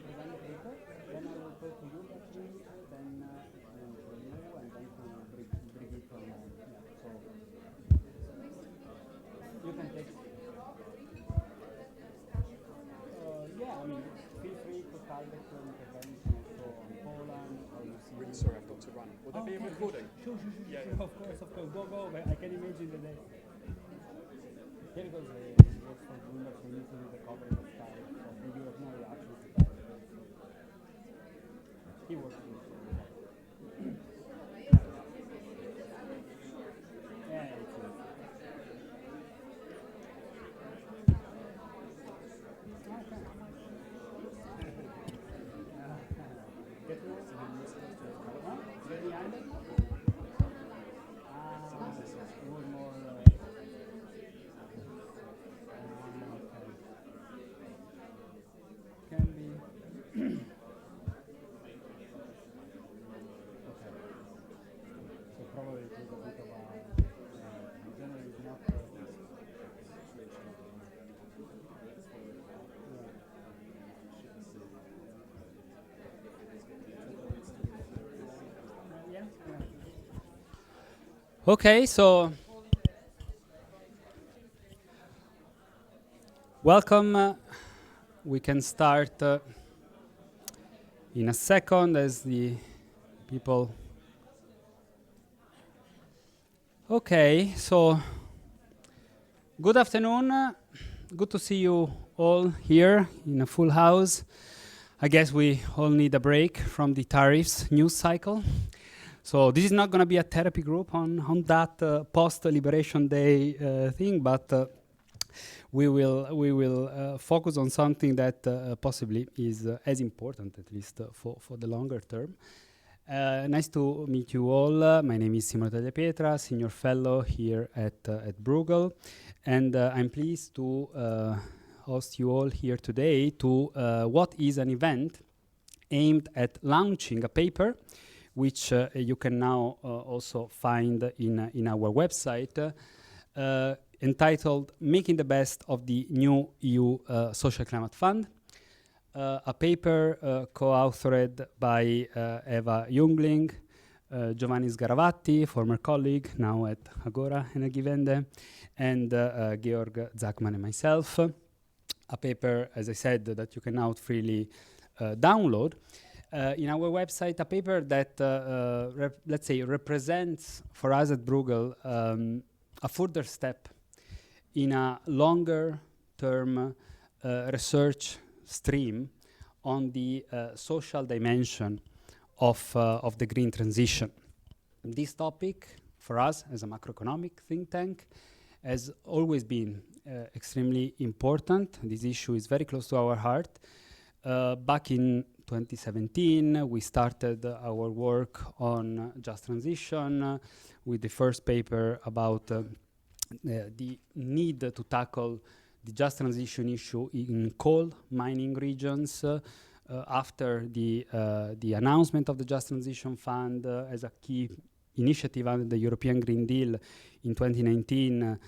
present the paper, then I will talk to you, Beatrice, then to you, and then to Brigitte. So you can take. Yeah, I mean, feel free to target your intervention also on Poland or you see. Really sorry, I've got to run. Will there be a Okay, recording? sure, Yeah, sure, yeah. of course, Go, I can imagine the day. Yeah, because works for Bloomberg, we need to do the coverage of tariffs. So you have no reaction to tariffs. He works with yeah, it's get lost in this huh? Very island? Would more can be okay. So probably it was a bit of a generally it's not yeah. Okay, so welcome. We can start in a second as the people. Okay, so good afternoon. Good to see you all here in a full house. I guess we all need a break from the tariffs news cycle. So this is not going to be a therapy group on that post-Liberation Day thing, but we will focus on something that possibly is as important, at least for the longer term. Nice to meet you all. My name is Simone Tagliapietra, Senior Fellow here at Bruegel, and I'm pleased to host you all here today to what is an event aimed at launching a paper which you can now also find in our website, entitled Making the Best of the New EU Social Climate Fund, a paper co-authored by Eva Jungling, Giovanni Sgaravatti, former colleague, now at Agora Energiewende, and Georg Zachman and myself. A paper, as I said, that you can now freely download. In our website, a paper that, let's say, represents for us at Bruegel a further step in a longer term research stream on the social dimension of the green transition. This topic, for us as a macroeconomic think tank, has always been extremely important. This issue is very close to our heart. Back in 2017, we started our work on just transition with the first paper about the need to tackle the just transition issue in coal mining regions after the announcement of the Just Transition Fund as a key initiative under the European Green Deal in 2019.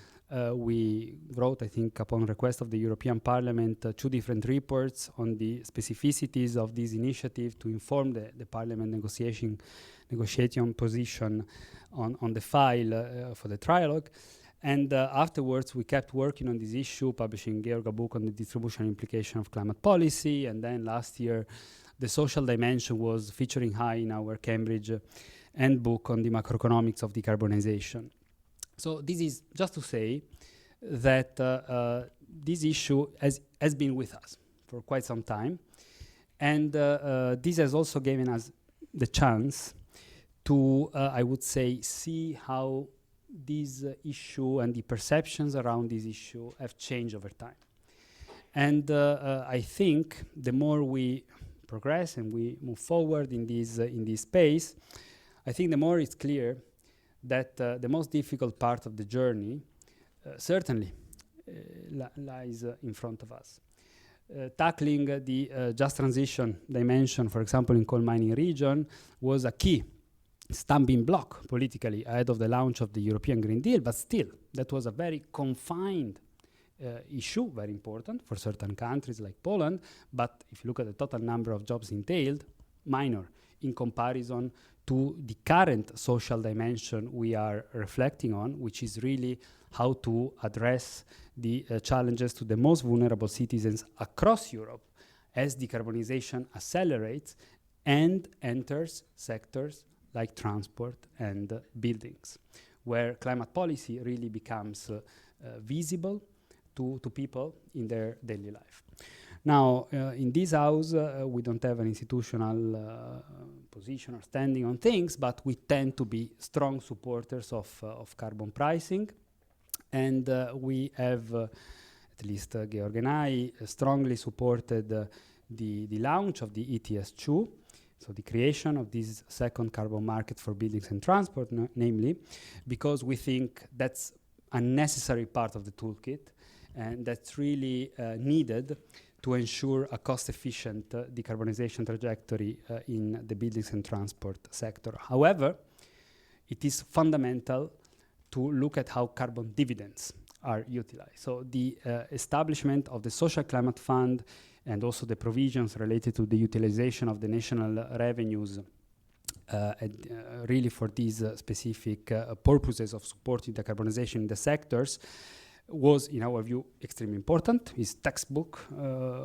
We wrote, I think, upon request of the European Parliament, 2 different reports on the specificities of this initiative to inform the Parliament negotiation position on the file for the trialogue. And afterwards, we kept working on this issue, publishing Georg a book on the distribution implication of climate policy. And then last year, the social dimension was featuring high in our Cambridge handbook on the macroeconomics of decarbonization. So this is just to say that this issue has been with us for quite some time. And this has also given us the chance to, I would say, see how this issue and the perceptions around this issue have changed over time. And I think the more we progress and we move forward in this space, I think the more it's clear that the most difficult part of the journey certainly lies in front of us. Tackling the just transition dimension, for example, in coal mining region, was a key stumbling block politically ahead of the launch of the European Green Deal, but still, that was a very confined issue, very important for certain countries like Poland, but if you look at the total number of jobs entailed, minor in comparison to the current social dimension we are reflecting on, which is really how to address the challenges to the most vulnerable citizens across Europe as decarbonization accelerates and enters sectors like transport and buildings, where climate policy really becomes visible to people in their daily life. Now, in this house, we don't have an institutional position or standing on things, but we tend to be strong supporters of carbon pricing. And we have, at least Georg and I, strongly supported the launch of the ETS2, so the creation of this second carbon market for buildings and transport, namely, because we think that's a necessary part of the toolkit, and that's really needed to ensure a cost-efficient decarbonization trajectory in the buildings and transport sector. However, it is fundamental to look at how carbon dividends are utilized. So the establishment of the Social Climate Fund and also the provisions related to the utilization of the national revenues really for these specific purposes of supporting decarbonization in the sectors was, in our view, extremely important. It's textbook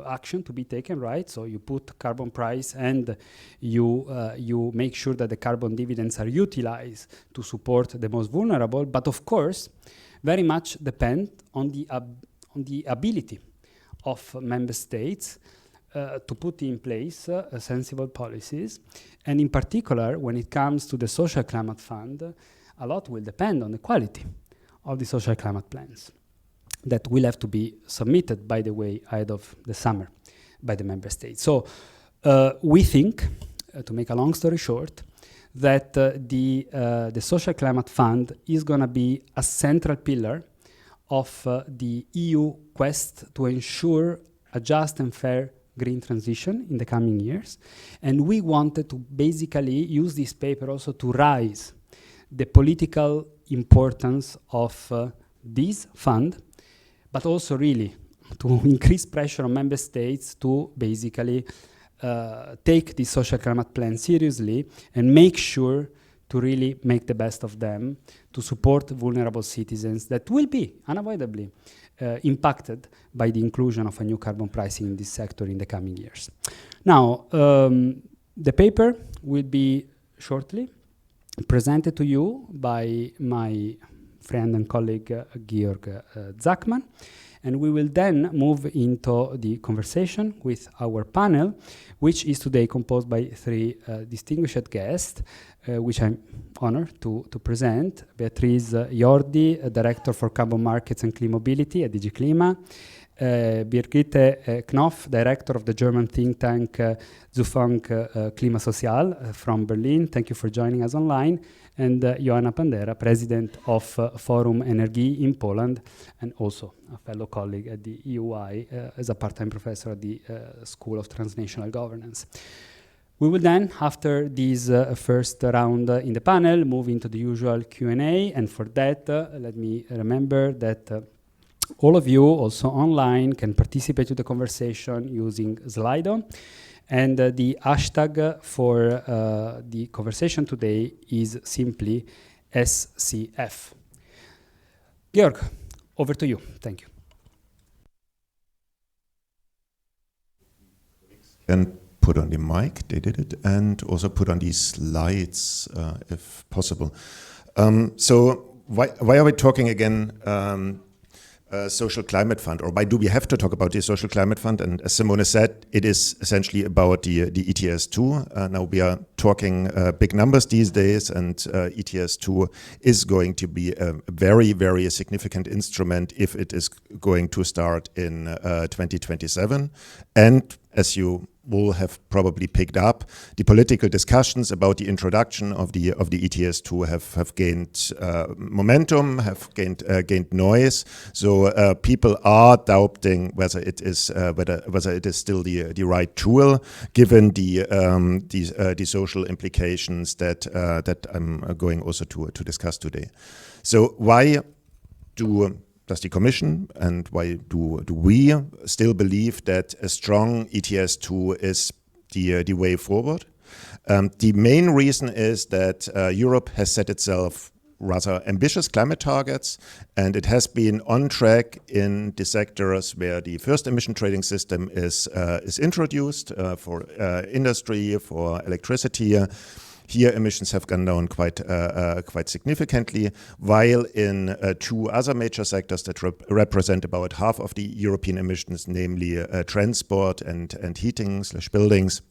action to be taken, right? So you put carbon price and you make sure that the carbon dividends are utilized to support the most vulnerable, but of course, very much depend on the ability of member states to put in place sensible policies. And in particular, when it comes to the Social Climate Fund, a lot will depend on the quality of the social climate plans that will have to be submitted, by the way, ahead of the summer by the member states. So we think, to make a long story short, that the Social Climate Fund is going to be a central pillar of the EU quest to ensure a just and fair green transition in the coming years. And we wanted to basically use this paper also to raise the political importance of this fund, but also really to increase pressure on member states to basically take the social climate plan seriously and make sure to really make the best of them to support vulnerable citizens that will be unavoidably impacted by the inclusion of a new carbon pricing in this sector in the coming years. Now, the paper will be shortly presented to you by my friend and colleague Georg Zachman, and we will then move into the conversation with our panel, which is today composed by three distinguished guests, which I'm honored to present. Beatrice Jordi, Director for Carbon Markets and Clean Mobility at DG Klima. Birgitte Knopf, Director of the German think tank Zukunft Klimasozial from Berlin. Thank you for joining us online. And Joanna Pandera, President of Forum Energy in Poland, and also a fellow colleague at the EUI as a part-time professor at the School of Transnational Governance. We will then, after this first round in the panel, move into the usual Q&A. And for that, let me remember that all of you also online can participate to the conversation using Slido. And the hashtag for the conversation today is simply SCF. Georg, over to you. Thank you. And put on the mic, they did it, and also put on these slides if possible. So why are we talking again Social Climate Fund, or why do we have to talk about the Social Climate Fund? And as Simone said, it is essentially about the ETS2. Now we are talking big numbers these days, and ETS2 is going to be a very, very significant instrument if it is going to start in 2027. And as you will have probably picked up, the political discussions about the introduction of the ETS2 have gained momentum, have gained noise. So people are doubting whether it is still the right tool, given the social implications that I'm going also to discuss today. So why do does the Commission and why do we still believe that a strong ETS2 is the way forward? The main reason is that Europe has set itself rather ambitious climate targets, and it has been on track in the sectors where the first emission trading system is introduced for industry, for electricity. Here, emissions have gone down quite significantly, while in two other major sectors that represent about half of the European emissions, namely transport and heating/buildings,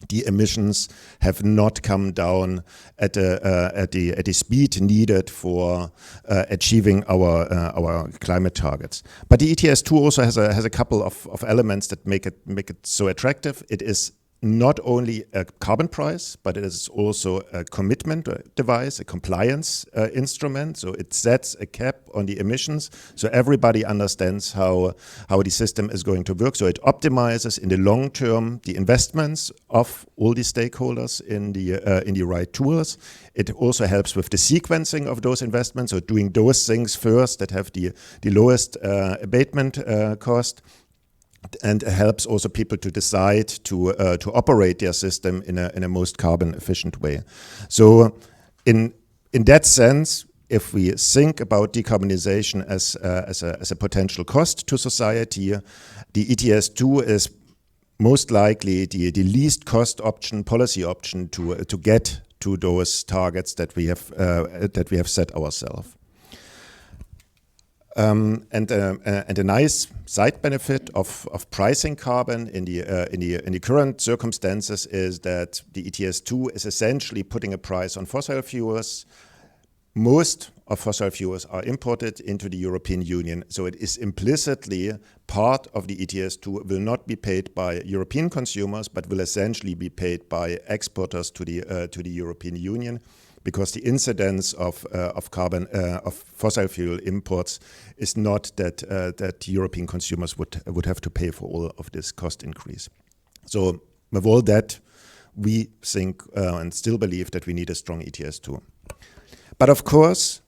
the emissions have not come down at the speed needed for achieving our climate targets. But the ETS2 also has a couple of elements that make it so attractive. It is not only a carbon price, but it is also a commitment device, a compliance instrument. So it sets a cap on the emissions, so everybody understands how the system is going to work. So it optimizes in the long term the investments of all the stakeholders in the right tools. It also helps with the sequencing of those investments, so doing those things first that have the lowest abatement cost. And helps also people to decide to operate their system in a most carbon efficient way. So in that sense, if we think about decarbonization as a potential cost to society, the ETS2 is most likely the least cost option, policy option to get to those targets that we have set ourselves. And a nice side benefit of pricing carbon in the current circumstances is that the ETS2 is essentially putting a price on fossil fuels. Most of fossil fuels are imported into the European Union, so it is implicitly part of the ETS2 will not be paid by European consumers, but will essentially be paid by exporters to the European Union, because the incidence of carbon of fossil fuel imports is not that European consumers would have to pay for all of this cost increase. So with all that, we think and still believe that we need a strong ETS2. But of course,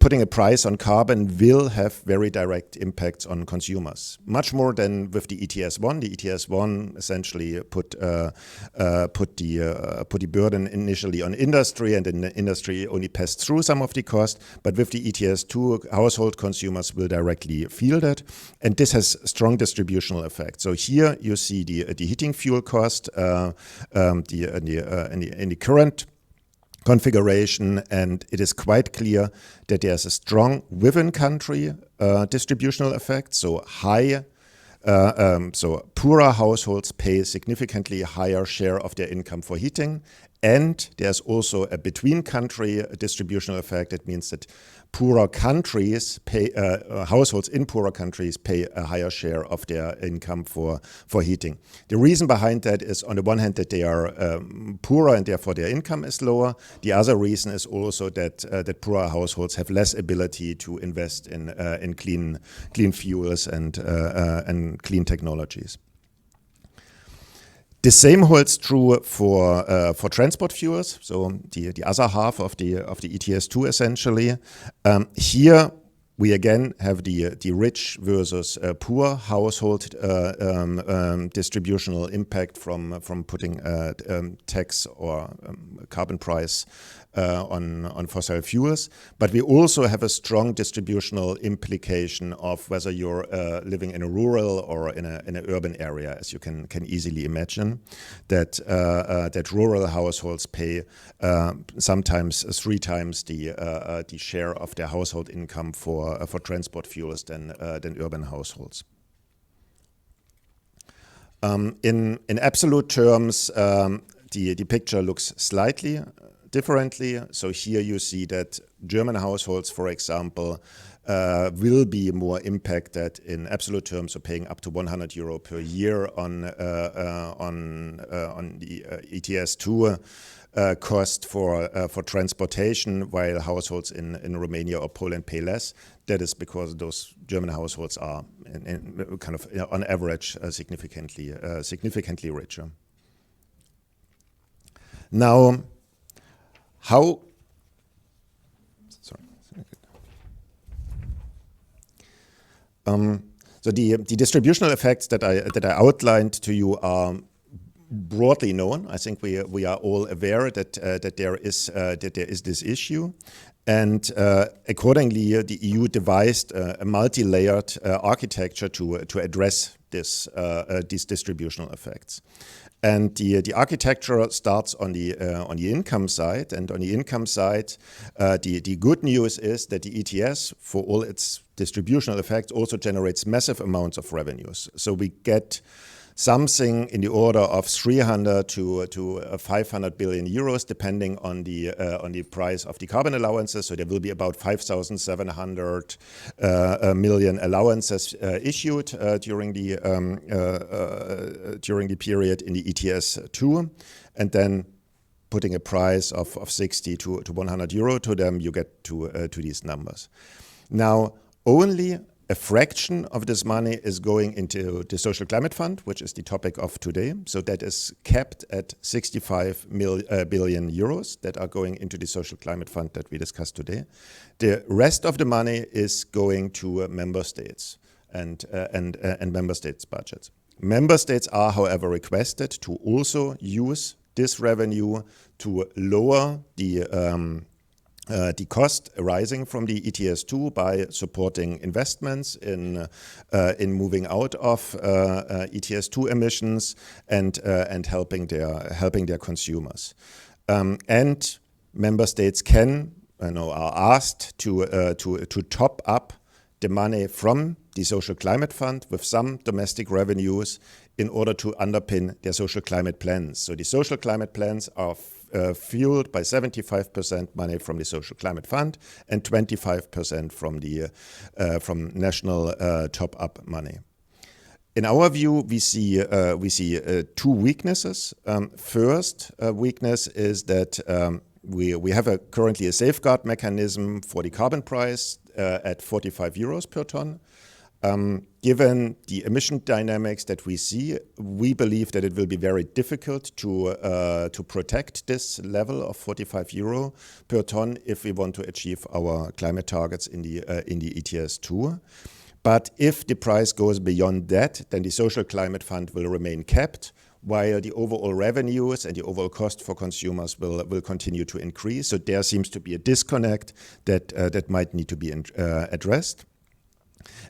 putting a price on carbon will have very direct impacts on consumers, much more than with the ETS1. The ETS1 essentially put the burden initially on industry, and then the industry only passed through some of the cost. But with the ETS2, household consumers will directly feel that, and this has strong distributional effects. So here you see the heating fuel cost in the current configuration, and it is quite clear that there's a strong within country distributional effect. So poorer households pay significantly higher share of their income for heating, and there's also a between country distributional effect. That means that poorer countries pay households in poorer countries pay a higher share of their income for heating. The reason behind that is, on the one hand, that they are poorer and therefore their income is lower. The other reason is also that poorer households have less ability to invest in clean fuels and clean technologies. The same holds true for transport fuels, so the other half of the ETS2 essentially. Here we again have the rich versus poor household distributional impact from putting tax or carbon price on fossil fuels, but we also have a strong distributional implication of whether you're living in a rural or in an urban area, as you can easily imagine, that rural households pay sometimes 3 times the share of their household income for transport fuels than urban households. In absolute terms, the picture looks slightly differently. So here you see that German households, for example, will be more impacted in absolute terms, so paying up to 100 euro per year on the ETS2 cost for transportation, while households in Romania or Poland pay less. That is because those German households are in kind of on average significantly richer. Now, So the distributional effects that I outlined to you are broadly known. I think we are all aware that there is this issue, and accordingly, the EU devised a multi-layered architecture to address these distributional effects. And the architecture starts on the income side, and on the income side, the good news is that the ETS, for all its distributional effects, also generates massive amounts of revenues. So we get something in the order of 300 to 500 billion euros, depending on the price of the carbon allowances. So there will be about 5,700 million allowances issued during the period in the ETS2, and then putting a price of 60 to 100 euro to them, you get to these numbers. Now, only a fraction of this money is going into the Social Climate Fund, which is the topic of today. So that is capped at 65 billion euros that are going into the Social Climate Fund that we discussed today. The rest of the money is going to member states and member states' budgets. Member states are, however, requested to also use this revenue to lower the cost arising from the ETS2 by supporting investments in moving out of ETS2 emissions and helping their consumers. And member states are asked to top up the money from the Social Climate Fund with some domestic revenues in order to underpin their social climate plans. So the social climate plans are fueled by 75% money from the Social Climate Fund and 25% from national top-up money. In our view, we see two weaknesses. First weakness is that we have currently a safeguard mechanism for the carbon price at 45 euros per ton. Given the emission dynamics that we see, we believe that it will be very difficult to protect this level of 45 euro per ton if we want to achieve our climate targets in the ETS2. But if the price goes beyond that, then the Social Climate Fund will remain capped, while the overall revenues and the overall cost for consumers will continue to increase. So there seems to be a disconnect that might need to be addressed.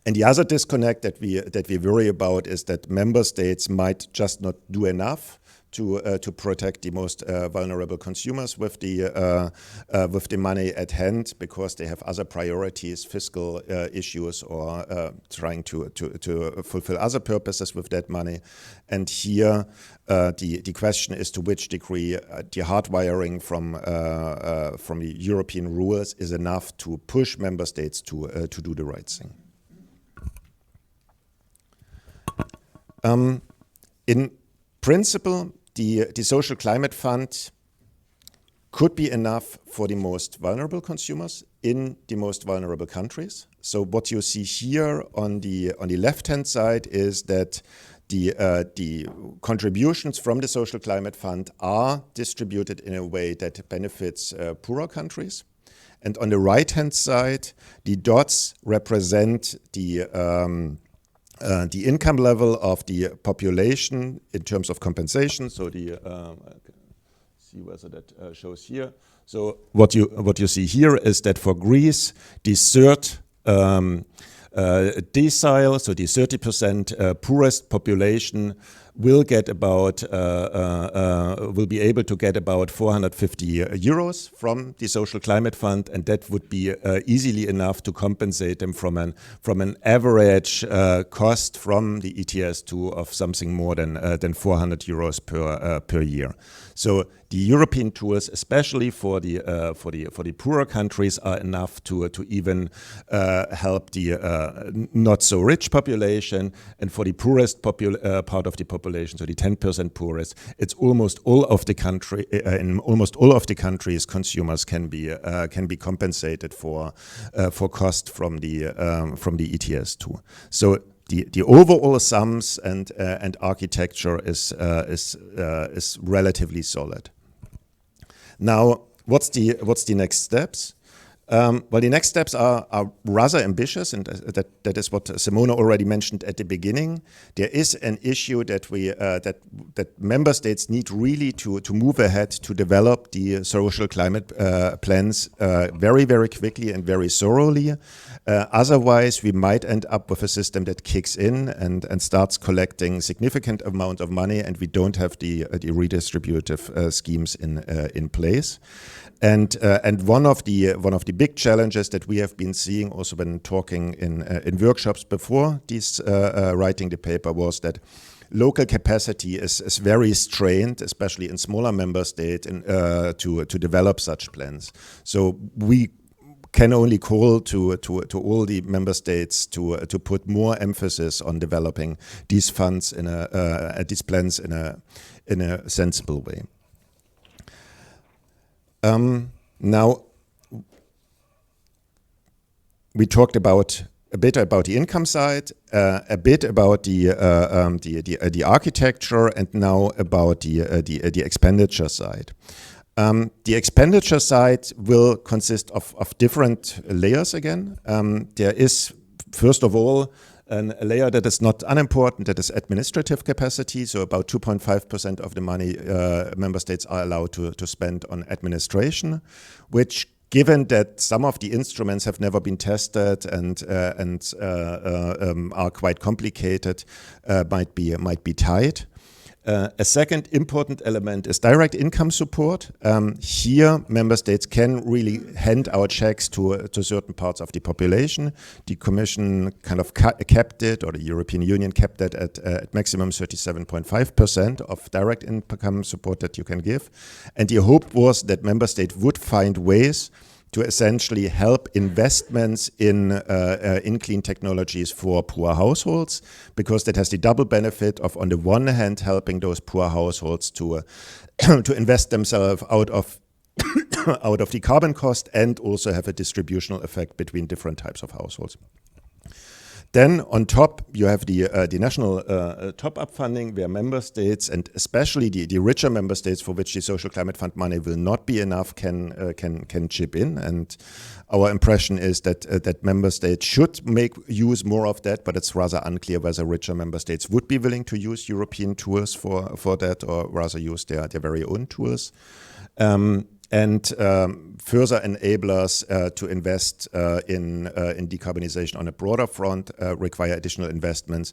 And the other disconnect that we worry about is that member states might just not do enough to protect the most vulnerable consumers with the money at hand, because they have other priorities, fiscal issues, or trying to fulfill other purposes with that money. And here, the question is to which degree the hardwiring from the European rules is enough to push member states to do the right thing. In principle, the Social Climate Fund could be enough for the most vulnerable consumers in the most vulnerable countries. So what you see here on the left-hand side is that the contributions from the Social Climate Fund are distributed in a way that benefits poorer countries. And on the right-hand side, the dots represent the income level of the population in terms of compensation. So see whether that shows here. So what you see here is that for Greece, the third decile, so the 30% poorest population, will get about will be able to get about 450 euros from the Social Climate Fund, and that would be easily enough to compensate them from an average cost from the ETS2 of something more than 400 euros per year. So the European tools, especially for the poorer countries, are enough to even help the not so rich population, and for the poorest part of the population, so the 10% poorest, it's almost all of the country. In almost all of the countries, consumers can be compensated for cost from the ETS2. So the overall sums and architecture is relatively solid. Now, what's the next steps? Well, the next steps are rather ambitious, and that is what Simona already mentioned at the beginning. There is an issue that that member states need really to move ahead to develop the social climate plans very, very quickly and very thoroughly. Otherwise, we might end up with a system that kicks in and starts collecting significant amount of money, and we don't have the redistributive schemes in place. And one of the big challenges that we have been seeing also when talking in workshops before this writing the paper was that local capacity is very strained, especially in smaller member states, to develop such plans. So we can only call to all the member states to put more emphasis on developing these funds these plans in a sensible way. Now, we talked a bit about the income side, a bit about the architecture, and now about the expenditure side. The expenditure side will consist of different layers again. There is, first of all, a layer that is not unimportant, that is administrative capacity. So about 2.5% of the money member states are allowed to spend on administration, which, given that some of the instruments have never been tested and are quite complicated, might be tight. A second important element is direct income support. Here, member states can really hand out checks to certain parts of the population. The Commission kind of kept it, or the European Union kept it at maximum 37.5% of direct income support that you can give. And the hope was that member states would find ways to essentially help investments in clean technologies for poor households, because that has the double benefit of, on the one hand, helping those poor households to invest themselves out of the carbon cost, and also have a distributional effect between different types of households. Then on top, you have the national top-up funding, where member states, and especially the richer member states for which the social climate fund money will not be enough, can chip in. And our impression is that member states should use more of that, but it's rather unclear whether richer member states would be willing to use European tools for that, or rather use their very own tools. And further enablers to invest in decarbonization on a broader front require additional investments.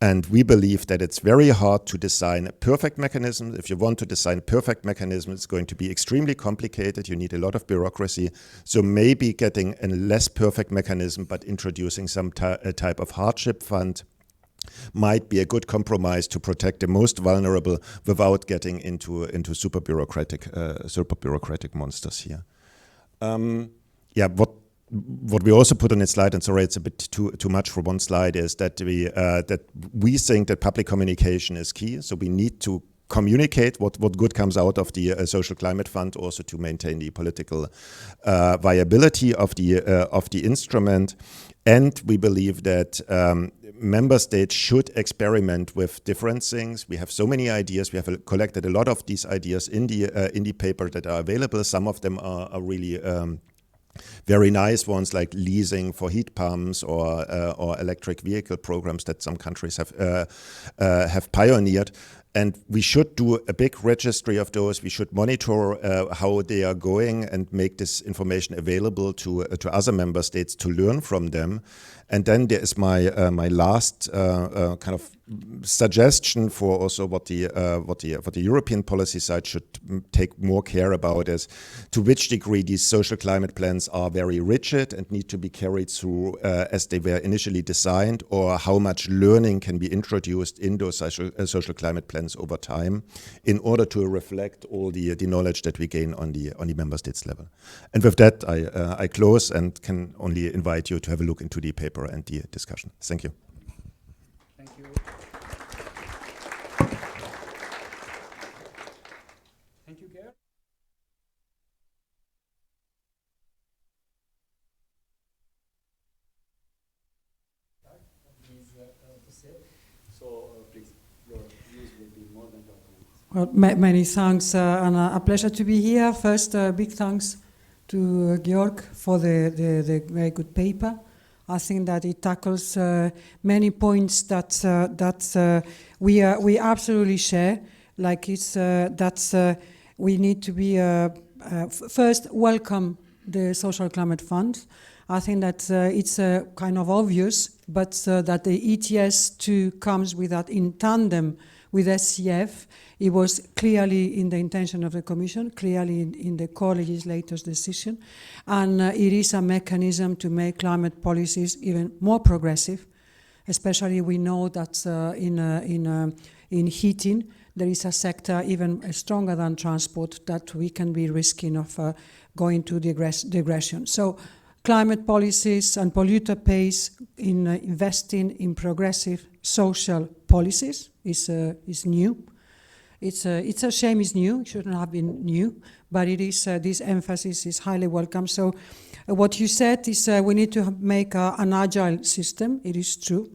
And we believe that it's very hard to design a perfect mechanism. If you want to design a perfect mechanism, it's going to be extremely complicated. You need a lot of bureaucracy. So maybe getting a less perfect mechanism, but introducing some type of hardship fund might be a good compromise to protect the most vulnerable without getting into super bureaucratic monsters here. What we also put on this slide, and sorry, it's a bit too much for one slide, is that we think that public communication is key. So we need to communicate what good comes out of the social climate fund, also to maintain the political viability of the instrument. And we believe that member states should experiment with different things. We have so many ideas. We have collected a lot of these ideas in the paper that are available. Some of them are really very nice ones, like leasing for heat pumps or electric vehicle programs that some countries have pioneered. And we should do a big registry of those. We should monitor how they are going and make this information available to other member states to learn from them. And then there is my last kind of suggestion for also what the European policy side should take more care about is to which degree these social climate plans are very rigid and need to be carried through as they were initially designed, or how much learning can be introduced in those social climate plans over time in order to reflect all the knowledge that we gain on the member states level. And with that, I close and can only invite you to have a look into the paper and the discussion. Thank you. Thank you. Thank you, Gerd. So please, your views will be more than welcome. Well, many thanks, and a pleasure to be here. First, big thanks Georg for the very good paper. I think that it tackles many points that we absolutely share. Like it's that we need to be first welcome the Social Climate Fund. I think that it's kind of obvious, but that the ETS2 comes with that in tandem with SCF. It was clearly in the intention of the Commission, clearly in the co-legislator's decision, and it is a mechanism to make climate policies even more progressive. Especially we know that in heating, there is a sector even stronger than transport that we can be risking of going to digression. So climate policies and polluter pays in investing in progressive social policies is new. It's a shame it's new. It shouldn't have been new, but it is. This emphasis is highly welcome. So, what you said is we need to make an agile system. It is true,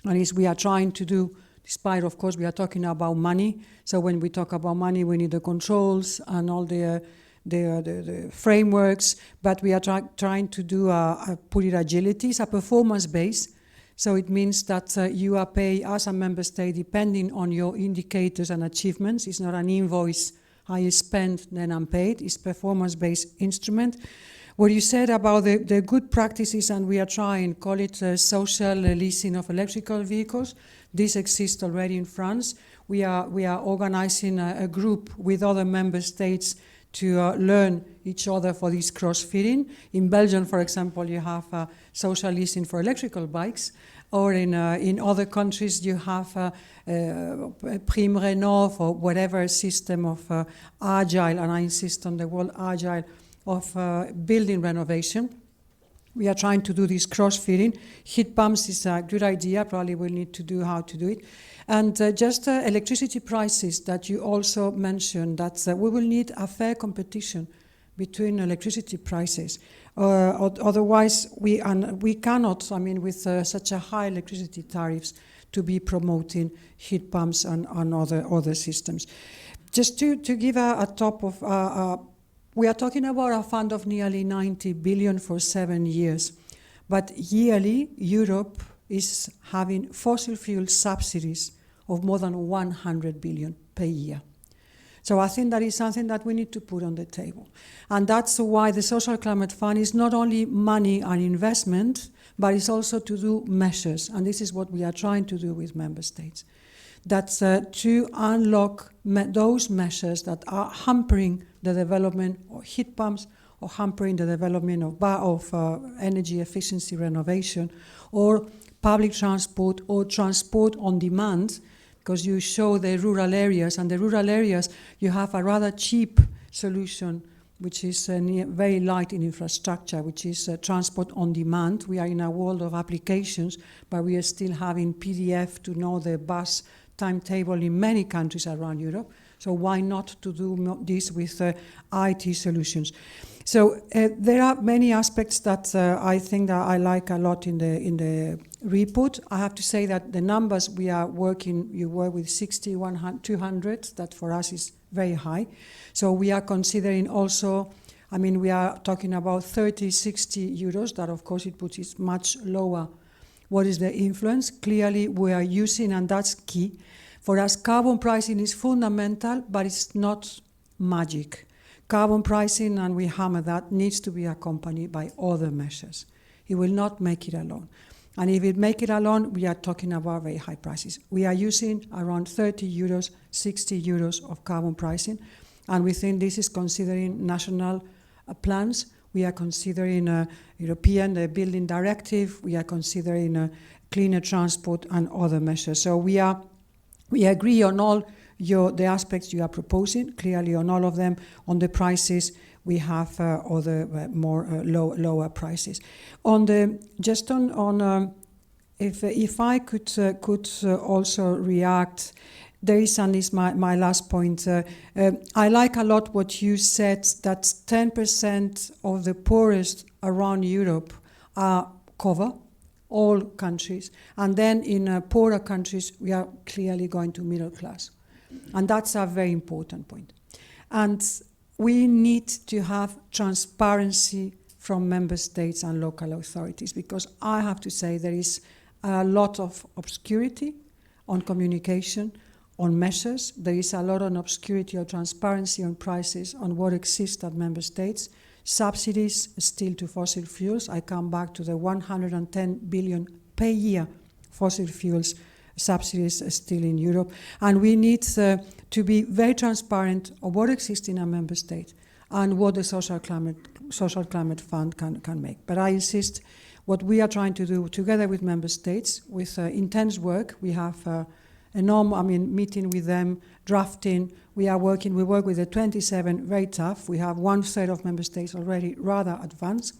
and we are trying to do. Despite, of course, we are talking about money. So when we talk about money, we need the controls and all the frameworks. But we are trying to do put it agility. It's a performance base. So it means that you are paid as a member state depending on your indicators and achievements. It's not an invoice, how you spend, then I'm paid. It's performance-based instrument. What you said about the good practices, and we are trying, call it social leasing of electrical vehicles. This exists already in France. We are organizing a group with other member states to learn each other for this cross-fitting. In Belgium, for example, you have social leasing for electrical bikes, or in other countries you have Prime Rénov' or whatever system of agile, and I insist on the word agile, of building renovation. We are trying to do this cross-fitting. Heat pumps is a good idea, probably we'll need to do how to do it. And just electricity prices that you also mentioned, that we will need a fair competition between electricity prices. Otherwise, we cannot, I mean, with such a high electricity tariffs, to be promoting heat pumps and other systems. Just to give a top of, we are talking about a fund of nearly 90 billion for 7 years. But yearly, Europe is having fossil fuel subsidies of more than 100 billion per year. So I think that is something that we need to put on the table. And that's why the Social Climate Fund is not only money and investment, but it's also to do measures. And this is what we are trying to do with member states. That's to unlock those measures that are hampering the development of heat pumps, or hampering the development of energy efficiency renovation, or public transport, or transport on demand, because you show the rural areas, and the rural areas you have a rather cheap solution, which is very light in infrastructure, which is transport on demand. We are in a world of applications, but we are still having PDF to know the bus timetable in many countries around Europe. So why not to do this with IT solutions? So there are many aspects that I think that I like a lot in the report. I have to say that the numbers we are working, you work with 60, 100, 200, that for us is very high. So we are considering also, I mean, we are talking about 30, 60 euros, that of course it puts it much lower. What is the influence? Clearly we are using, and that's key. For us, carbon pricing is fundamental, but it's not magic. Carbon pricing, and we hammer that, needs to be accompanied by other measures. It will not make it alone. And if it make it alone, we are talking about very high prices. We are using around 30 euros, 60 euros of carbon pricing, and we think this is considering national plans. We are considering European building directive. We are considering cleaner transport and other measures. So we agree on all the aspects you are proposing, clearly on all of them. On the prices, we have other more lower prices. If I could also react, there is, and this is my last point. I like a lot what you said, that 10% of the poorest around Europe are covered, all countries. And then in poorer countries, we are clearly going to middle class. And that's a very important point. And we need to have transparency from member states and local authorities, because I have to say there is a lot of obscurity on communication, on measures. There is a lot of obscurity or transparency on prices, on what exists at member states. Subsidies still to fossil fuels. I come back to the 110 billion per year fossil fuels subsidies still in Europe. And we need to be very transparent of what exists in a member state and what the social climate fund can make. But I insist, what we are trying to do together with member states, with intense work, we have meeting with them, drafting. We work with the 27, very tough. We have 1/3 of member states already rather advanced.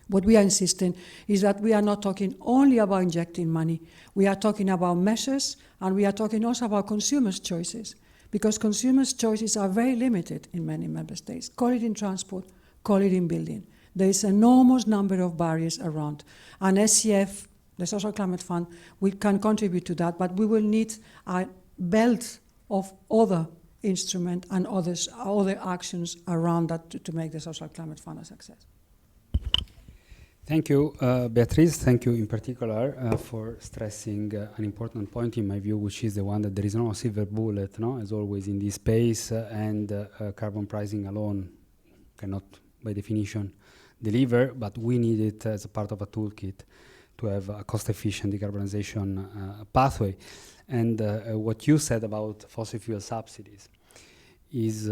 What we are insisting is that we are not talking only about injecting money. We are talking about measures, and we are talking also about consumers' choices, because consumers' choices are very limited in many member states. Call it in transport, call it in building. There is an enormous number of barriers around. And SCF, the Social Climate Fund, we can contribute to that, but we will need a belt of other instruments and other actions around that to make the Social Climate Fund a success. Thank you, Beatrice. Thank you in particular for stressing an important point in my view, which is the one that there is no silver bullet, as always in this space, and carbon pricing alone cannot, by definition, deliver, but we need it as a part of a toolkit to have a cost-efficient decarbonization pathway. And what you said about fossil fuel subsidies is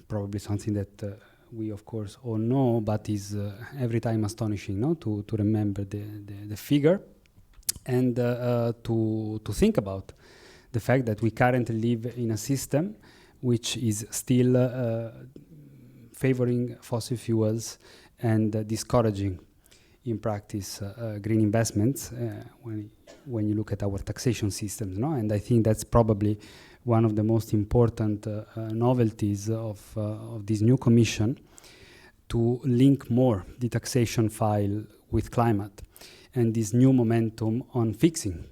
probably something that we of course all know, but is every time astonishing, to remember the figure, and to think about the fact that we currently live in a system which is still favoring fossil fuels and discouraging in practice green investments when you look at our taxation systems, and I think that's probably one of the most important novelties of this new commission, to link more the taxation file with climate, and this new momentum on fixing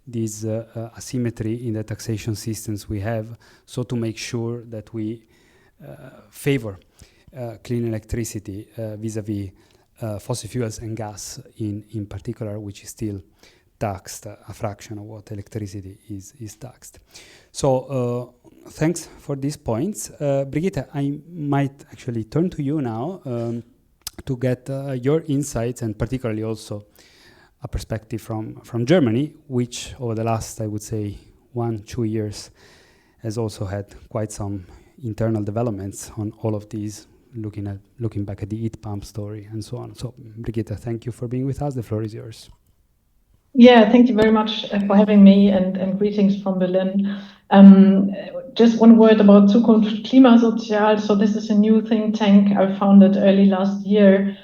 this asymmetry in the taxation systems we have, so to make sure that we favor clean electricity vis-a-vis fossil fuels and gas in particular, which is still taxed a fraction of what electricity is taxed. So thanks for these points. Brigitte, I might actually turn to you now to get your insights, and particularly also a perspective from Germany, which over the last, I would say, 1-2 years has also had quite some internal developments on all of these, looking back at the heat pump story and so on. So Brigitte, thank you for being with us. The floor is yours. Yeah, thank you very much for having me, and greetings from Berlin. Just one word about Zukunft Klimasozial. So this is a new think tank I founded early last year.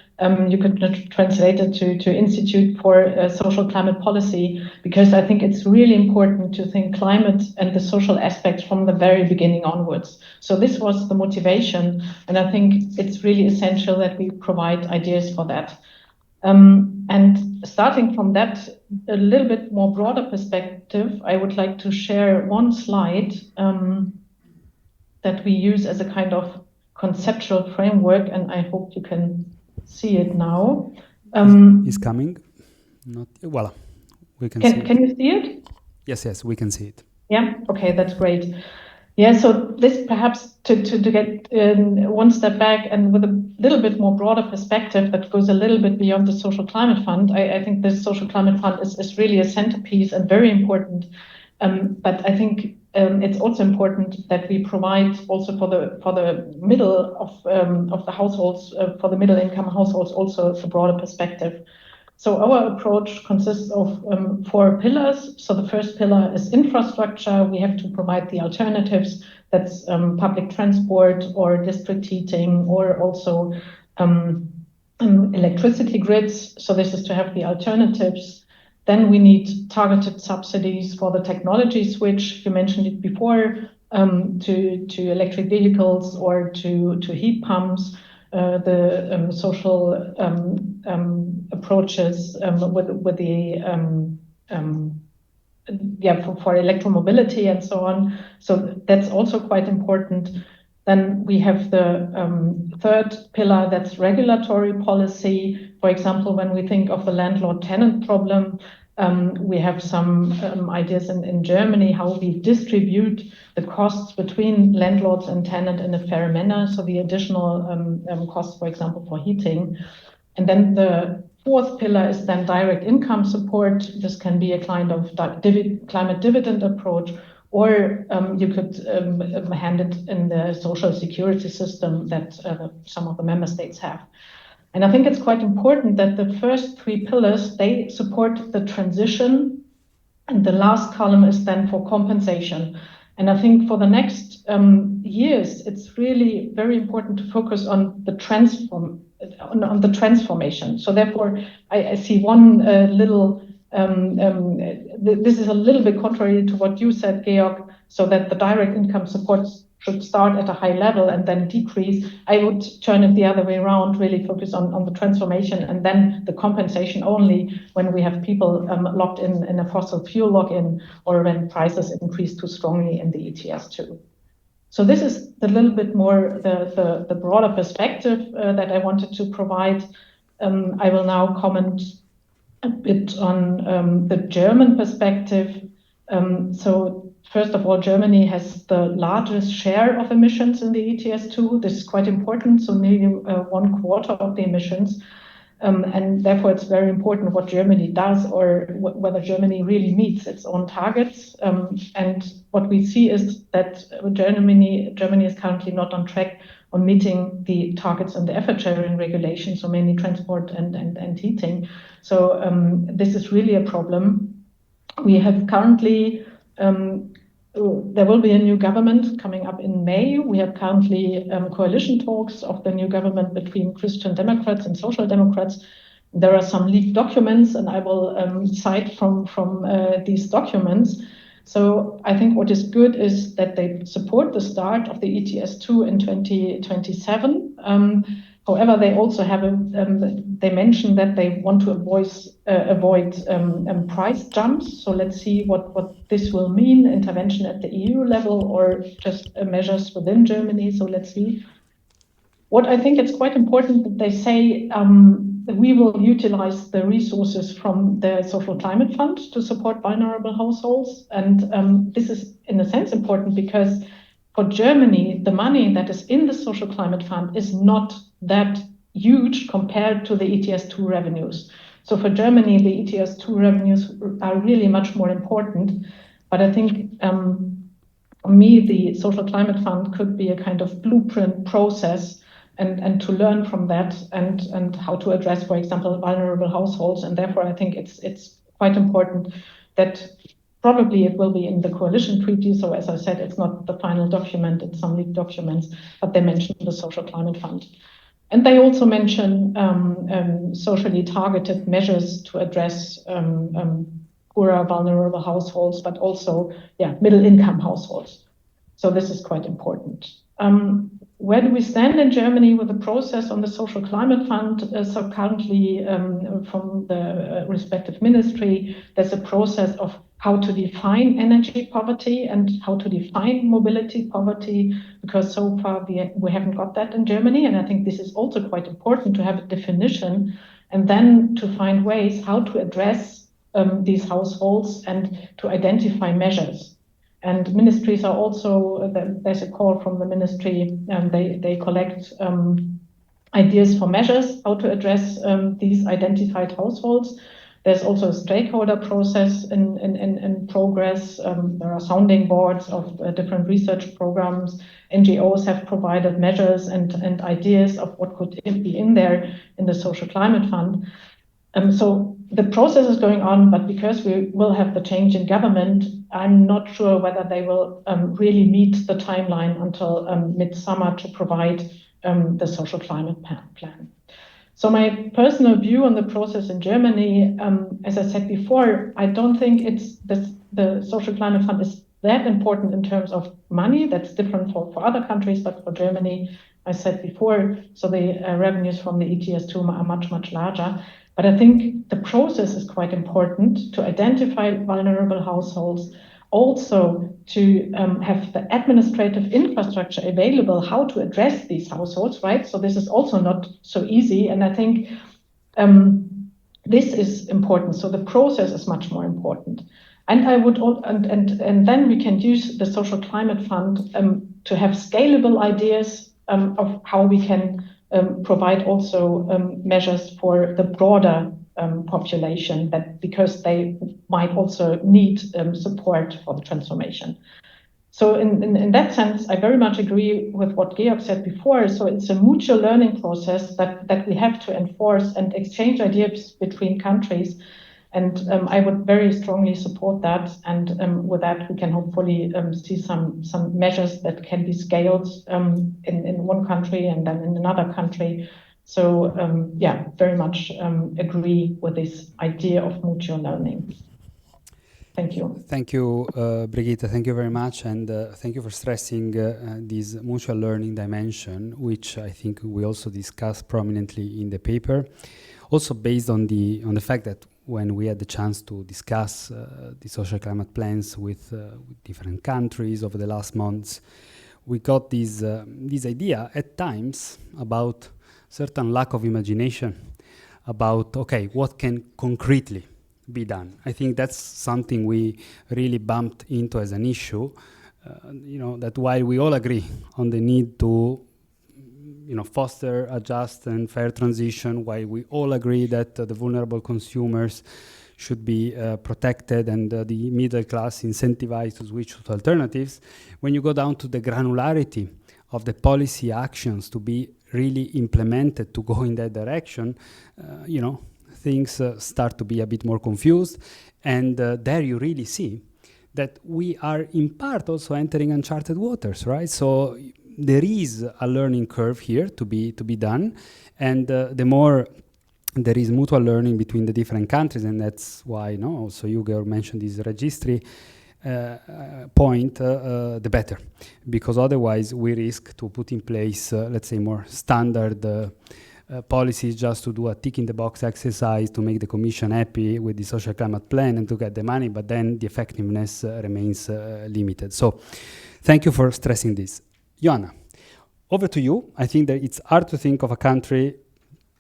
You could translate it to Institute for Social Climate Policy, because I think it's really important to think climate and the social aspects from the very beginning onwards. So this was the motivation, and I think it's really essential that we provide ideas for that. And starting from that, a little bit more broader perspective, I would like to share one slide that we use as a kind of conceptual framework, and I hope you can see it now. Is coming. Not voila. We can see it. Can you see it? Yes, we can see it. Yeah. Okay, that's great. Yeah. So this perhaps to get one step back and with a little bit more broader perspective that goes a little bit beyond the Social Climate Fund. I think this Social Climate Fund is really a centerpiece and very important. But I think it's also important that we provide also for the middle of the households, for the middle income households, also a broader perspective. So our approach consists of 4 pillars. So the first pillar is infrastructure. We have to provide the alternatives. That's public transport or district heating, or also electricity grids. So this is to have the alternatives. Then we need targeted subsidies for the technology switch. You mentioned it before, to electric vehicles or to heat pumps. The social approaches with the for electromobility and so on. So that's also quite important. Then we have the third pillar, that's regulatory policy. For example, when we think of the landlord-tenant problem, we have some ideas in Germany how we distribute the costs between landlords and tenant in a fair manner. So the additional costs, for example, for heating. And then the fourth pillar is then direct income support. This can be a kind of climate dividend approach, or you could hand it in the social security system that some of the member states have. And I think it's quite important that the first three pillars, they support the transition, and the last column is then for compensation. And I think for the next years, it's really very important to focus on the transformation. So therefore, I see one little, this is a little bit contrary to what you said, Georg, so that the direct income support should start at a high level and then decrease. I would turn it the other way around, really focus on the transformation and then the compensation only when we have people locked in a fossil fuel lock-in, or when prices increase too strongly in the ETS2. So this is a little bit more the broader perspective that I wanted to provide. I will now comment a bit on the German perspective. So first of all, Germany has the largest share of emissions in the ETS2. This is quite important, so nearly 1/4 of the emissions. And therefore, it's very important what Germany does, or whether Germany really meets its own targets. And what we see is that Germany is currently not on track on meeting the targets in the effort sharing regulation, so mainly transport and heating. So this is really a problem. We have currently, there will be a new government coming up in May. We have currently coalition talks of the new government between Christian Democrats and Social Democrats. There are some leaked documents, and I will cite from these documents. So I think what is good is that they support the start of the ETS2 in 2027. However, they also have they mention that they want to avoid price jumps. So let's see what this will mean, intervention at the EU level or just measures within Germany. So let's see. What I think it's quite important that they say that we will utilize the resources from the Social Climate Fund to support vulnerable households. And this is in a sense important because for Germany, the money that is in the Social Climate Fund is not that huge compared to the ETS2 revenues. So for Germany, the ETS2 revenues are really much more important. But I think for me, the Social Climate Fund could be a kind of blueprint process and to learn from that and how to address, for example, vulnerable households. And therefore, I think it's quite important that probably it will be in the coalition treaty. So as I said, it's not the final document, it's some leaked documents, but they mention the Social Climate Fund. And they also mention socially targeted measures to address poorer, vulnerable households, but also middle income households. So this is quite important. Where do we stand in Germany with the process on the Social Climate Fund? So currently, from the respective ministry, there's a process of how to define energy poverty and how to define mobility poverty, because so far we haven't got that in Germany. And I think this is also quite important to have a definition and then to find ways how to address these households and to identify measures. And ministries are also, there's a call from the ministry, and they collect ideas for measures, how to address these identified households. There's also a stakeholder process in progress. There are sounding boards of different research programs. NGOs have provided measures and ideas of what could be in there in the Social Climate Fund. So the process is going on, but because we will have the change in government, I'm not sure whether they will really meet the timeline until midsummer to provide the Social Climate Plan. So my personal view on the process in Germany, as I said before, I don't think it's the Social Climate Fund is that important in terms of money. That's different for other countries, but for Germany, I said before, so the revenues from the ETS2 are much, much larger. But I think the process is quite important to identify vulnerable households, also to have the administrative infrastructure available, how to address these households, right? So this is also not so easy. And I think this is important. So the process is much more important. And I would, and then we can use the Social Climate Fund to have scalable ideas of how we can provide also measures for the broader population, that because they might also need support for the transformation. So in that sense, I very much agree with what Georg said before. So it's a mutual learning process that we have to enforce and exchange ideas between countries. And I would very strongly support that. And with that, we can hopefully see some measures that can be scaled in one country and then in another country. So yeah, very much agree with this idea of mutual learning. Thank you. Thank you, Brigitte. Thank you very much, and thank you for stressing this mutual learning dimension, which I think we also discussed prominently in the paper. Also based on the fact that when we had the chance to discuss the social climate plans with different countries over the last months, we got this idea at times about certain lack of imagination about, okay, what can concretely be done. I think that's something we really bumped into as an issue, that while we all agree on the need to foster a just and fair transition, while we all agree that the vulnerable consumers should be protected and the middle class incentivized to switch to alternatives, when you go down to the granularity of the policy actions to be really implemented to go in that direction, things start to be a bit more confused. And there you really see that we are in part also entering uncharted waters, right? So there is a learning curve here to be done. And the more there is mutual learning between the different countries, and that's why also you, Georg, mentioned this registry point, the better. Because otherwise we risk to put in place, let's say, more standard policies just to do a tick-in-the-box exercise to make the Commission happy with the social climate plan and to get the money, but then the effectiveness remains limited. So thank you for stressing this. Joanna, over to you. I think that it's hard to think of a country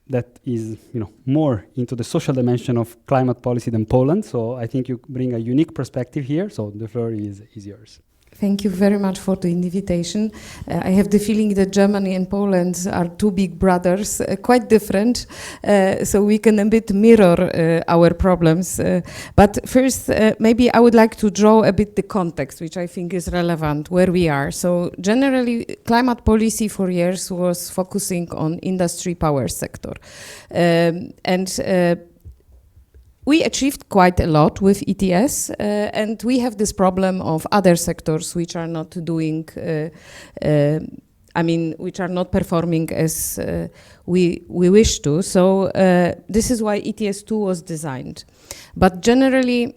that is more into the social dimension of climate policy than Poland. So I think you bring a unique perspective here. So the floor is yours. Thank you very much for the invitation. I have the feeling that Germany and Poland are two big brothers, quite different, so we can a bit mirror our problems. But first, maybe I would like to draw a bit the context, which I think is relevant, where we are. So generally, climate policy for years was focusing on industry power sector. We achieved quite a lot with ETS, and we have this problem of other sectors which are not doing, which are not performing as we wish to. So this is why ETS2 was designed. But generally,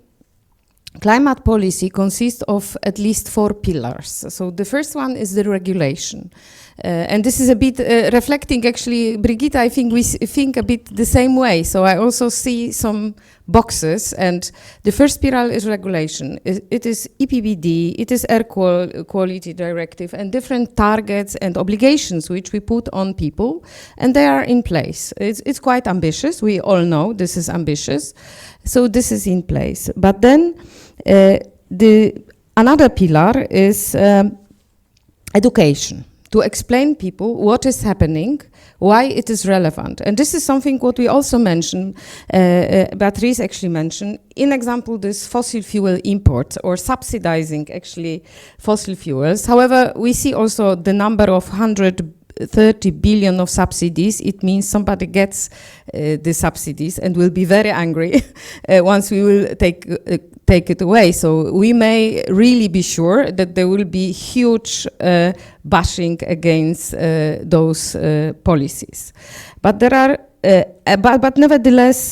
climate policy consists of at least 4 pillars. So the first one is the regulation. And this is a bit reflecting, actually, Brigitte, I think we think a bit the same way. So I also see some boxes, and the first pillar is regulation. It is EPBD, it is Air Quality Directive, and different targets and obligations which we put on people, and they are in place. It's quite ambitious. We all know this is ambitious. So this is in place. But then another pillar is education. To explain people what is happening, why it is relevant. And this is something what we also mentioned, Beatrice actually mentioned, in example, this fossil fuel import or subsidizing actually fossil fuels. However, we see also the number of 130 billion of subsidies. It means somebody gets the subsidies and will be very angry once we will take it away. So we may really be sure that there will be huge bashing against those policies. But there are, but nevertheless,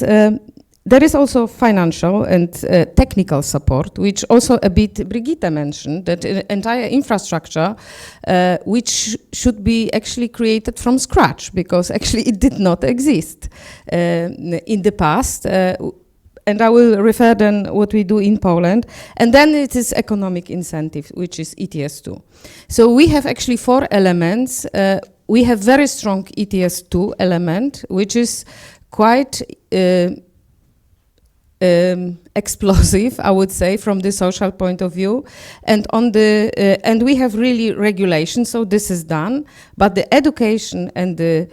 there is also financial and technical support, which also a bit Brigitte mentioned, that entire infrastructure, which should be actually created from scratch, because actually it did not exist in the past. and I will refer then what we do in Poland. And then it is economic incentive, which is ETS2. So we have actually 4 elements. We have very strong ETS2 element, which is quite explosive, I would say, from the social point of view, and on the and we have really regulation. So this is done, but the education and the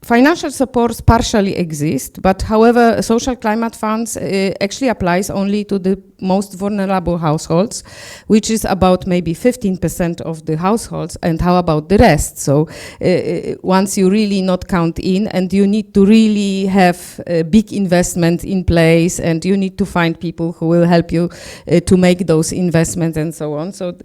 financial supports partially exist, but however, social climate funds actually applies only to the most vulnerable households, which is about maybe 15% of the households, and how about the rest? So once you really not count in, and you need to really have a big investment in place, and you need to find people who will help you to make those investments and so on. So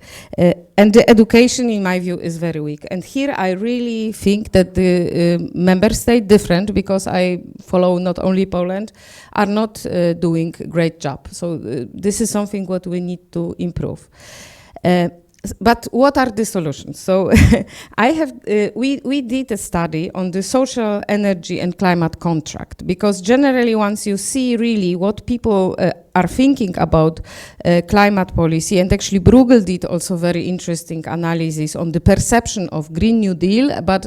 and the education, in my view, is very weak. And here I really think that the member state different, because I follow not only Poland, are not doing a great job. So this is something what we need to improve. But what are the solutions? So we did a study on the social energy and climate contract, because generally once you see really what people are thinking about climate policy, and actually Bruegel did also very interesting analysis on the perception of Green New Deal, but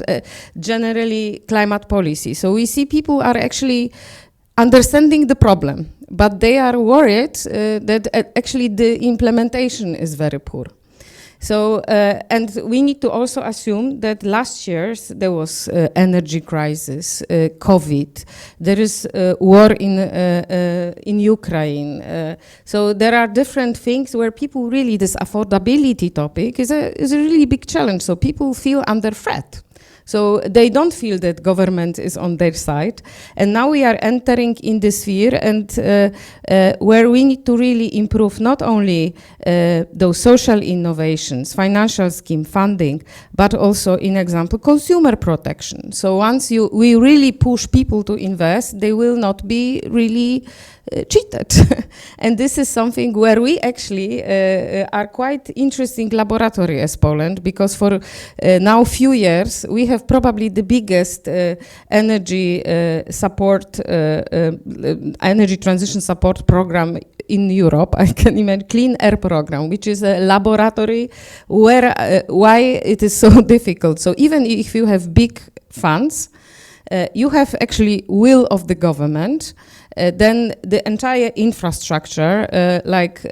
generally climate policy. So we see people are actually understanding the problem, but they are worried that actually the implementation is very poor. So, and we need to also assume that last year there was energy crisis, COVID, there is war in Ukraine. So there are different things where people really, this affordability topic is a really big challenge. So people feel under threat. So they don't feel that government is on their side. And now we are entering in this sphere, and where we need to really improve not only those social innovations, financial scheme funding, but also, in example, consumer protection. So once we really push people to invest, they will not be really cheated. And this is something where we actually are quite interesting laboratory as Poland, because for now few years we have probably the biggest energy support, energy transition support program in Europe. I can imagine Clean Air program, which is a laboratory where why it is so difficult. So even if you have big funds, you have actually will of the government. Then the entire infrastructure, like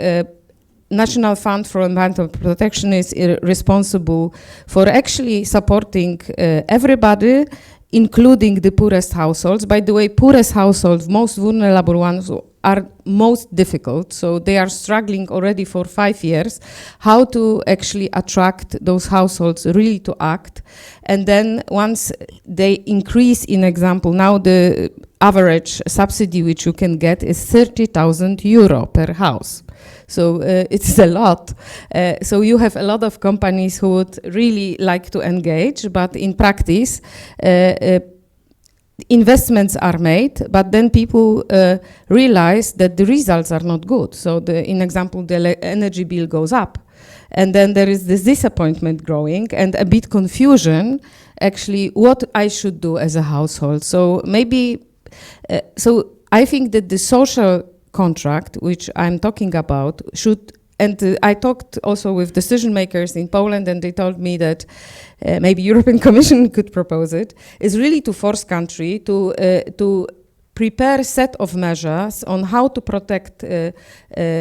National Fund for Environmental Protection, is responsible for actually supporting everybody, including the poorest households. By the way, poorest households, most vulnerable ones, are most difficult. So they are struggling already for 5 years, how to actually attract those households really to act. And then once they increase, in example, now the average subsidy which you can get is 30,000 euro per house. So it's a lot. So you have a lot of companies who would really like to engage, but in practice, investments are made, but then people realize that the results are not good. So in example, the energy bill goes up. And then there is this disappointment growing and a bit confusion, actually, what I should do as a household. So maybe, so I think that the social contract, which I'm talking about, should, and I talked also with decision makers in Poland, and they told me that maybe European Commission could propose it, is really to force country to prepare a set of measures on how to protect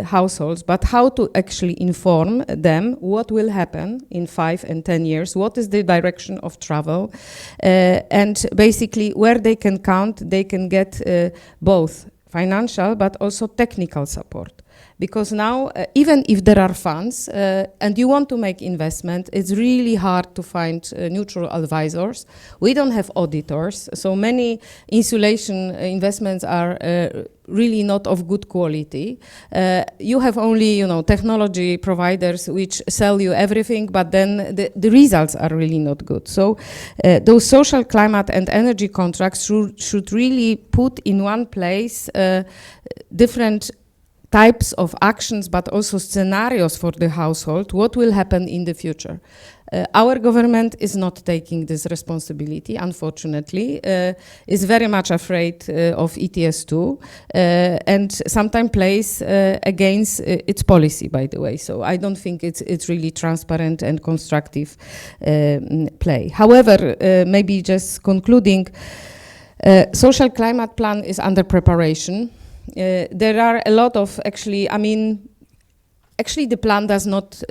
households, but how to actually inform them what will happen in 5 and 10 years, what is the direction of travel, and basically where they can count, they can get both financial but also technical support. Because now, even if there are funds and you want to make investment, it's really hard to find neutral advisors. We don't have auditors, so many insulation investments are really not of good quality. You have only, technology providers which sell you everything, but then the results are really not good. So those social climate and energy contracts should really put in one place different types of actions, but also scenarios for the household, what will happen in the future. Our government is not taking this responsibility, unfortunately, is very much afraid of ETS2, and sometimes plays against its policy, by the way. So I don't think it's really transparent and constructive play. However, maybe just concluding, social climate plan is under preparation. There are a lot of, actually the plan does not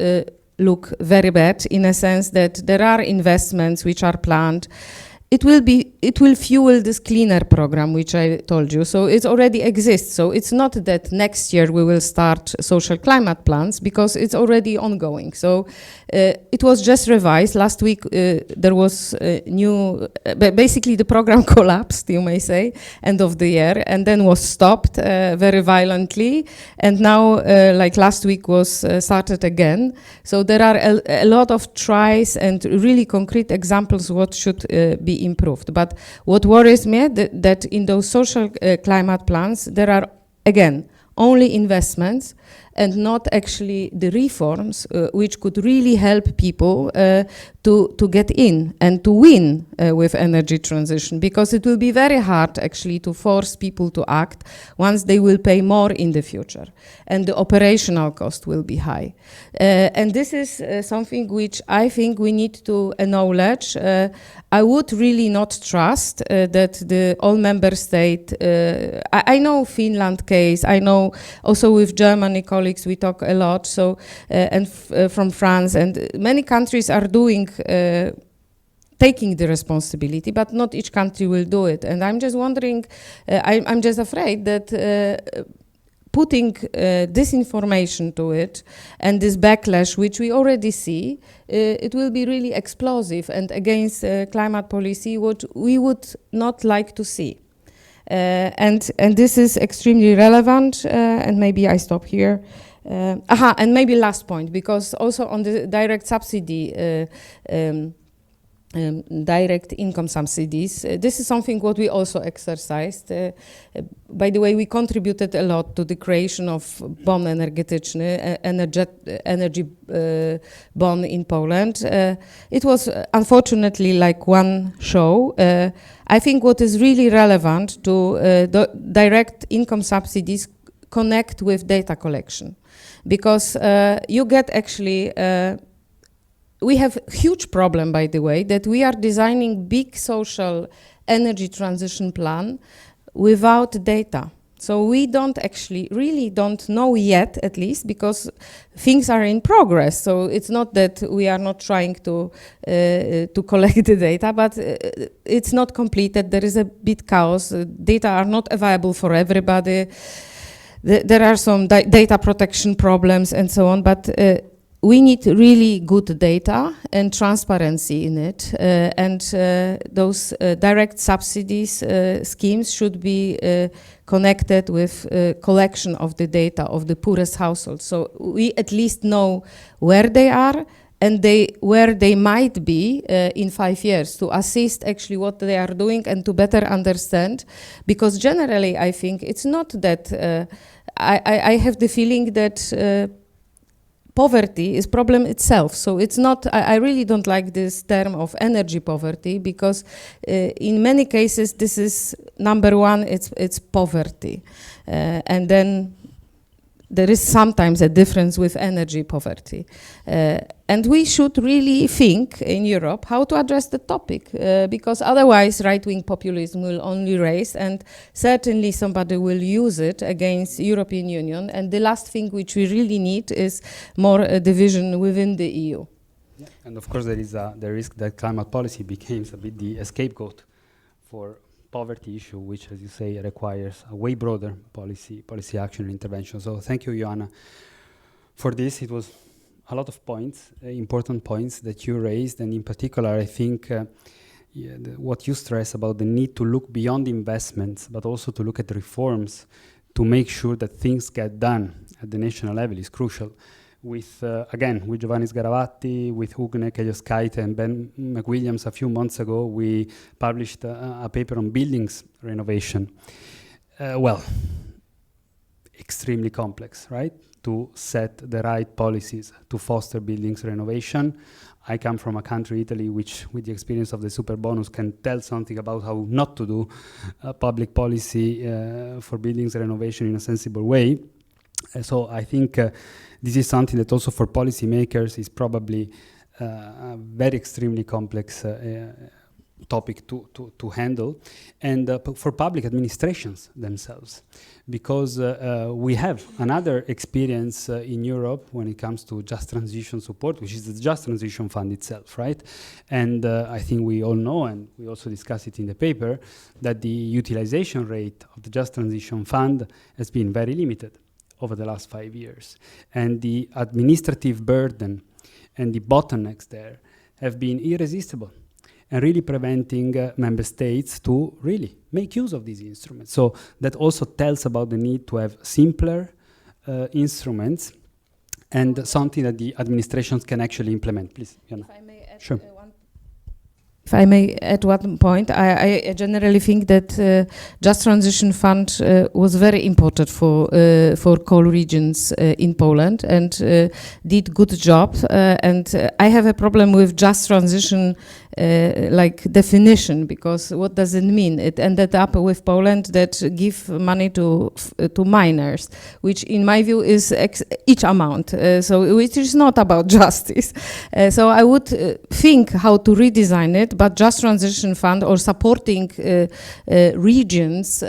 look very bad, in a sense that there are investments which are planned. It will fuel this cleaner program, which I told you. So it already exists. So it's not that next year we will start social climate plans, because it's already ongoing. So it was just revised. Last week there was new, basically the program collapsed, you may say, end of the year, and then was stopped very violently. And now, like last week, was started again. So there are a lot of tries and really concrete examples what should be improved. But what worries me that in those social climate plans there are again only investments and not actually the reforms which could really help people to get in and to win with energy transition, because it will be very hard actually to force people to act once they will pay more in the future, and the operational cost will be high. And this is something which I think we need to acknowledge. I would really not trust that the all member state, I know Finland case, I know also with Germany colleagues we talk a lot, so and from France, and many countries are doing taking the responsibility, but not each country will do it. And I'm just wondering, I'm just afraid that putting this information to it and this backlash, which we already see, it will be really explosive and against climate policy, what we would not like to see. And this is extremely relevant, and maybe I stop here. And maybe last point, because also on the direct subsidy, direct income subsidies. This is something what we also exercised. By the way, we contributed a lot to the creation of bon energetyczny, energy bon in Poland. It was unfortunately like one show. I think what is really relevant to the direct income subsidies connect with data collection, because you get actually we have a huge problem, by the way, that we are designing big social energy transition plan without data. So we don't actually, really don't know yet, at least, because things are in progress. So it's not that we are not trying to collect the data, but it's not completed. There is a bit chaos. Data are not available for everybody. There are some data protection problems and so on, but we need really good data and transparency in it, and those direct subsidies schemes should be connected with collection of the data of the poorest households. So we at least know where they are and where they might be in 5 years, to assist actually what they are doing and to better understand. Because generally I think it's not that, I have the feeling that poverty is problem itself. So it's not, I really don't like this term of energy poverty, because in many cases this is number one, it's poverty. And then there is sometimes a difference with energy poverty. And we should really think in Europe how to address the topic, because otherwise right-wing populism will only raise, and certainly somebody will use it against European Union. And the last thing which we really need is more division within the EU. Yeah. And of course there is the risk that climate policy becomes a bit the scapegoat for poverty issue, which, as you say, requires a way broader policy action and intervention. So thank you, Joanna, for this. It was a lot of points, important points that you raised, and in particular, I think what you stress about the need to look beyond investments, but also to look at reforms to make sure that things get done at the national level is crucial. With, again, with Giovanni Sgaravatti, with Hugne Kejoskaite and Ben McWilliams a few months ago, we published a paper on buildings renovation. Well, extremely complex, right? To set the right policies to foster buildings renovation. I come from a country, Italy, which with the experience of the super bonus can tell something about how not to do public policy for buildings renovation in a sensible way. So I think this is something that also for policymakers is probably a very extremely complex topic to handle, and for public administrations themselves, because we have another experience in Europe when it comes to just transition support, which is the Just Transition Fund itself, right? And I think we all know, and we also discuss it in the paper, that the utilization rate of the Just Transition Fund has been very limited over the last 5 years. And the administrative burden and the bottlenecks there have been irresistible and really preventing member states to really make use of these instruments. So that also tells about the need to have simpler instruments and something that the administrations can actually implement. Please, Jana. If I may add, Sure. If I may add one point, I generally think that Just Transition Fund was very important for coal regions in Poland and did good job. And I have a problem with Just Transition like definition, because what does it mean? It ended up with Poland that give money to miners, which in my view is each amount. So it is not about justice. So I would think how to redesign it, but Just Transition Fund or supporting regions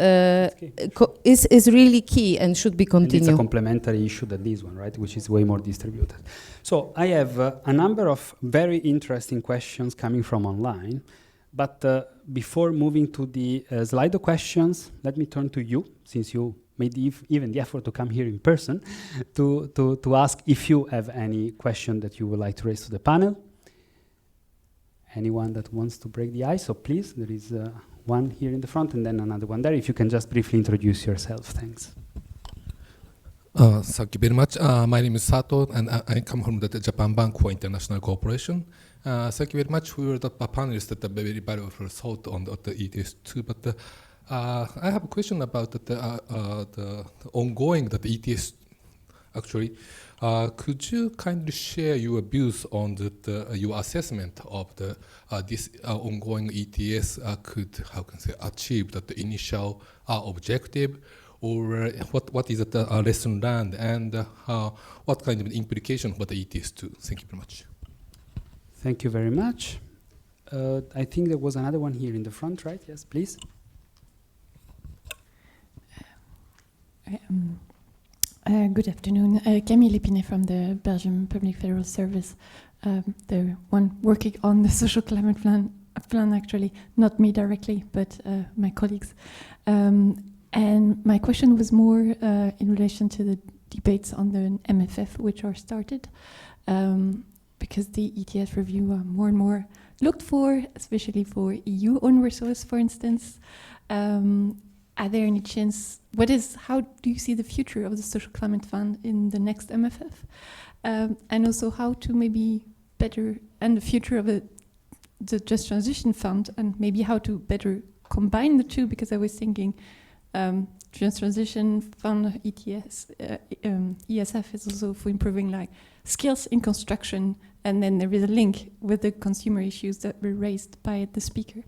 is really key and should be continued. And it's a complementary issue than this one, right? Which is way more distributed. So I have a number of very interesting questions coming from online. But before moving to the Slido questions, let me turn to you, since you made even the effort to come here in person, to ask if you have any question that you would like to raise to the panel. Anyone that wants to break the ice? So please, there is one here in the front and then another one there. If you can just briefly introduce yourself. Thanks. Thank you very much. My name is Sato, and I come from the Japan Bank for International Cooperation. Thank you very much for the panelists that are very valuable thought on the ETS2. But I have a question about the ongoing ETS. Actually, could you kindly share your views on your assessment of this ongoing ETS could achieve the initial objective? Or what is the lesson learned, and what kind of implication for the ETS2? Thank you very much. Thank you very much. I think there was another one here in the front, right? Yes, please. Good afternoon. Camille Épinay from the Belgian Public Federal Service, the one working on the social climate plan actually, not me directly, but my colleagues. And my question was more in relation to the debates on the MFF, which are started, because the ETS review are more and more looked for, especially for EU own resource, for instance. Are there any chance? How do you see the future of the Social Climate Fund in the next MFF? And also how to maybe better, and the future of the Just Transition Fund, and maybe how to better combine the two, because I was thinking Just Transition Fund, ETS, ESF is also for improving like skills in construction, and then there is a link with the consumer issues that were raised by the speaker.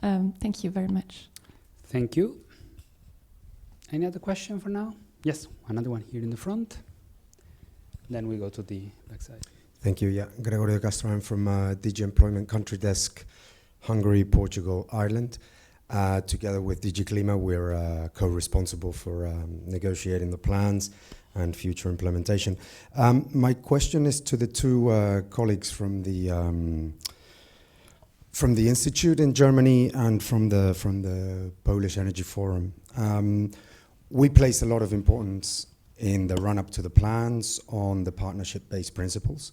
Thank you very much. Thank you. Any other question for now? Yes, another one here in the front. Then we go to the back side. Thank you. Yeah, Gregorio Castro. I'm from DG Employment Country Desk, Hungary, Portugal, Ireland. Together with DG Klima, we're co-responsible for negotiating the plans and future implementation. My question is to the two colleagues from the Institute in Germany and from the Polish Energy Forum. We place a lot of importance in the run-up to the plans on the partnership-based principles.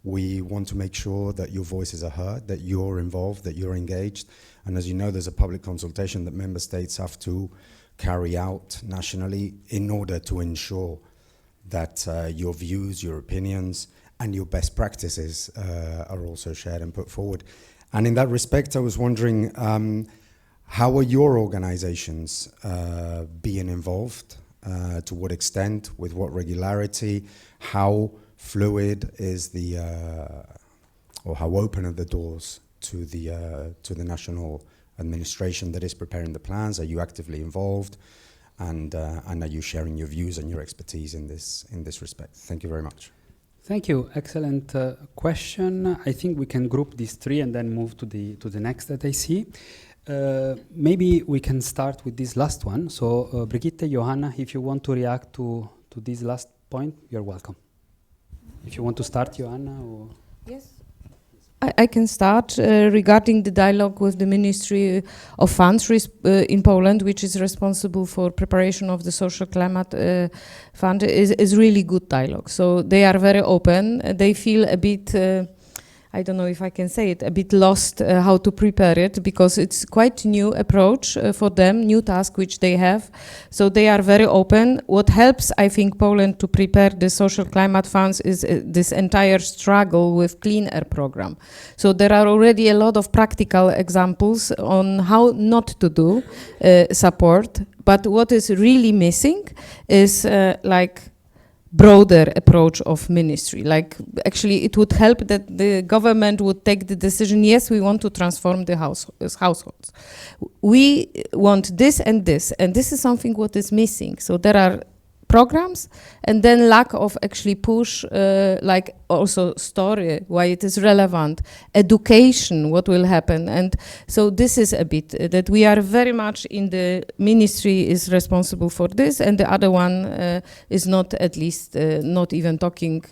We want to make sure that your voices are heard, that you're involved, that you're engaged. And as you know, there's a public consultation that member states have to carry out nationally in order to ensure that your views, your opinions, and your best practices are also shared and put forward. And in that respect, I was wondering, how are your organizations being involved to what extent, with what regularity, how fluid is the, or how open are the doors to the national administration that is preparing the plans? Are you actively involved? And are you sharing your views and your expertise in this respect? Thank you very much. Thank you. Excellent question. I think we can group these three and then move to the next that I see. Maybe we can start with this last one. So Brigitte, Johanna, if you want to react to this last point, you're welcome. If you want to start, Johanna? Or Yes. I can start regarding the dialogue with the Ministry of Funds in Poland, which is responsible for preparation of the social climate fund, is really good dialogue. So they are very open. They feel a bit, I don't know if I can say it, a bit lost how to prepare it, because it's quite new approach for them, new task which they have. So they are very open. What helps, I think, Poland to prepare the social climate funds is this entire struggle with Clean Air program. So there are already a lot of practical examples on how not to do support. But what is really missing is like broader approach of ministry. Like actually it would help that the government would take the decision, yes, we want to transform the households. We want this, and this is something what is missing. So there are programs and then lack of actually push, like also story, why it is relevant, education, what will happen. And so this is a bit that we are very much in the ministry is responsible for this, and the other one is not, at least not even talking.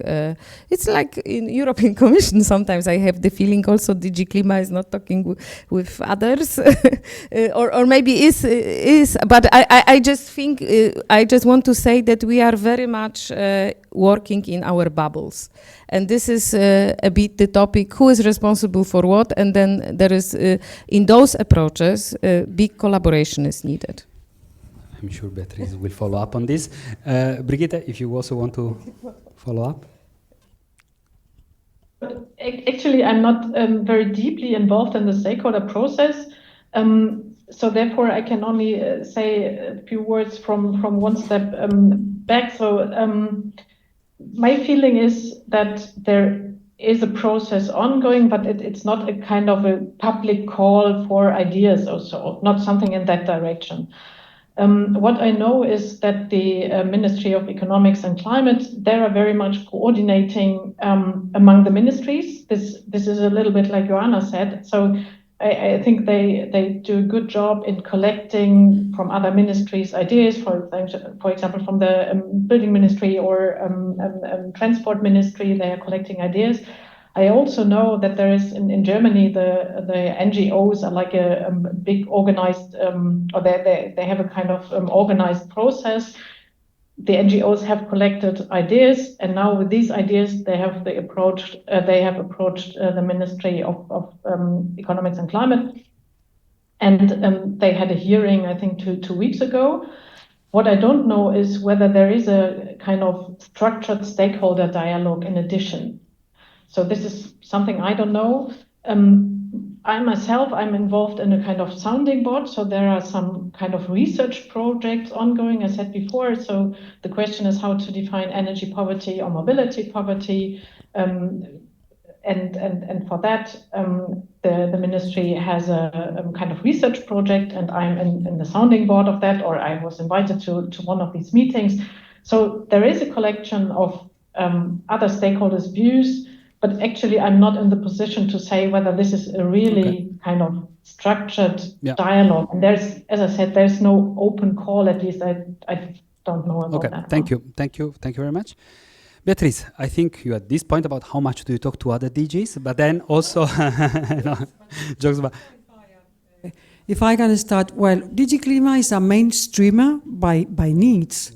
It's like in European Commission, sometimes I have the feeling also DG Klima is not talking with others, or maybe is, but I just think, I just want to say that we are very much working in our bubbles. And this is a bit the topic, who is responsible for what, and then there is, in those approaches, big collaboration is needed. I'm sure Beatrice will follow up on this. Brigitte, if you also want to follow up. Actually, I'm not very deeply involved in the stakeholder process. So therefore, I can only say a few words from one step back. So my feeling is that there is a process ongoing, but it's not a kind of a public call for ideas or so, not something in that direction. What I know is that the Ministry of Economics and Climate, they are very much coordinating among the ministries. This is a little bit like Joanna said. So I think they do a good job in collecting from other ministries ideas, for example, from the building ministry or transport ministry, they are collecting ideas. I also know that there is in Germany, the NGOs are like a big organized, or they have a kind of organized process. The NGOs have collected ideas, and now with these ideas, they have approached the Ministry of Economics and Climate, and they had a hearing, I think, two weeks ago. What I don't know is whether there is a kind of structured stakeholder dialogue in addition. So this is something I don't know. I myself, I'm involved in a kind of sounding board, so there are some kind of research projects ongoing, as I said before. So the question is how to define energy poverty or mobility poverty. And for that, the ministry has a kind of research project, and I'm in the sounding board of that, or I was invited to one of these meetings. So there is a collection of other stakeholders' views, but actually I'm not in the position to say whether this is a really kind of structured dialogue. And there's, as I said, there's no open call, at least I don't know about that. Thank you very much. Beatrice, I think you at this point about how much do you talk to other DGs, but then also, jokes about. If I can start, well, DG Klima is a mainstreamer by needs.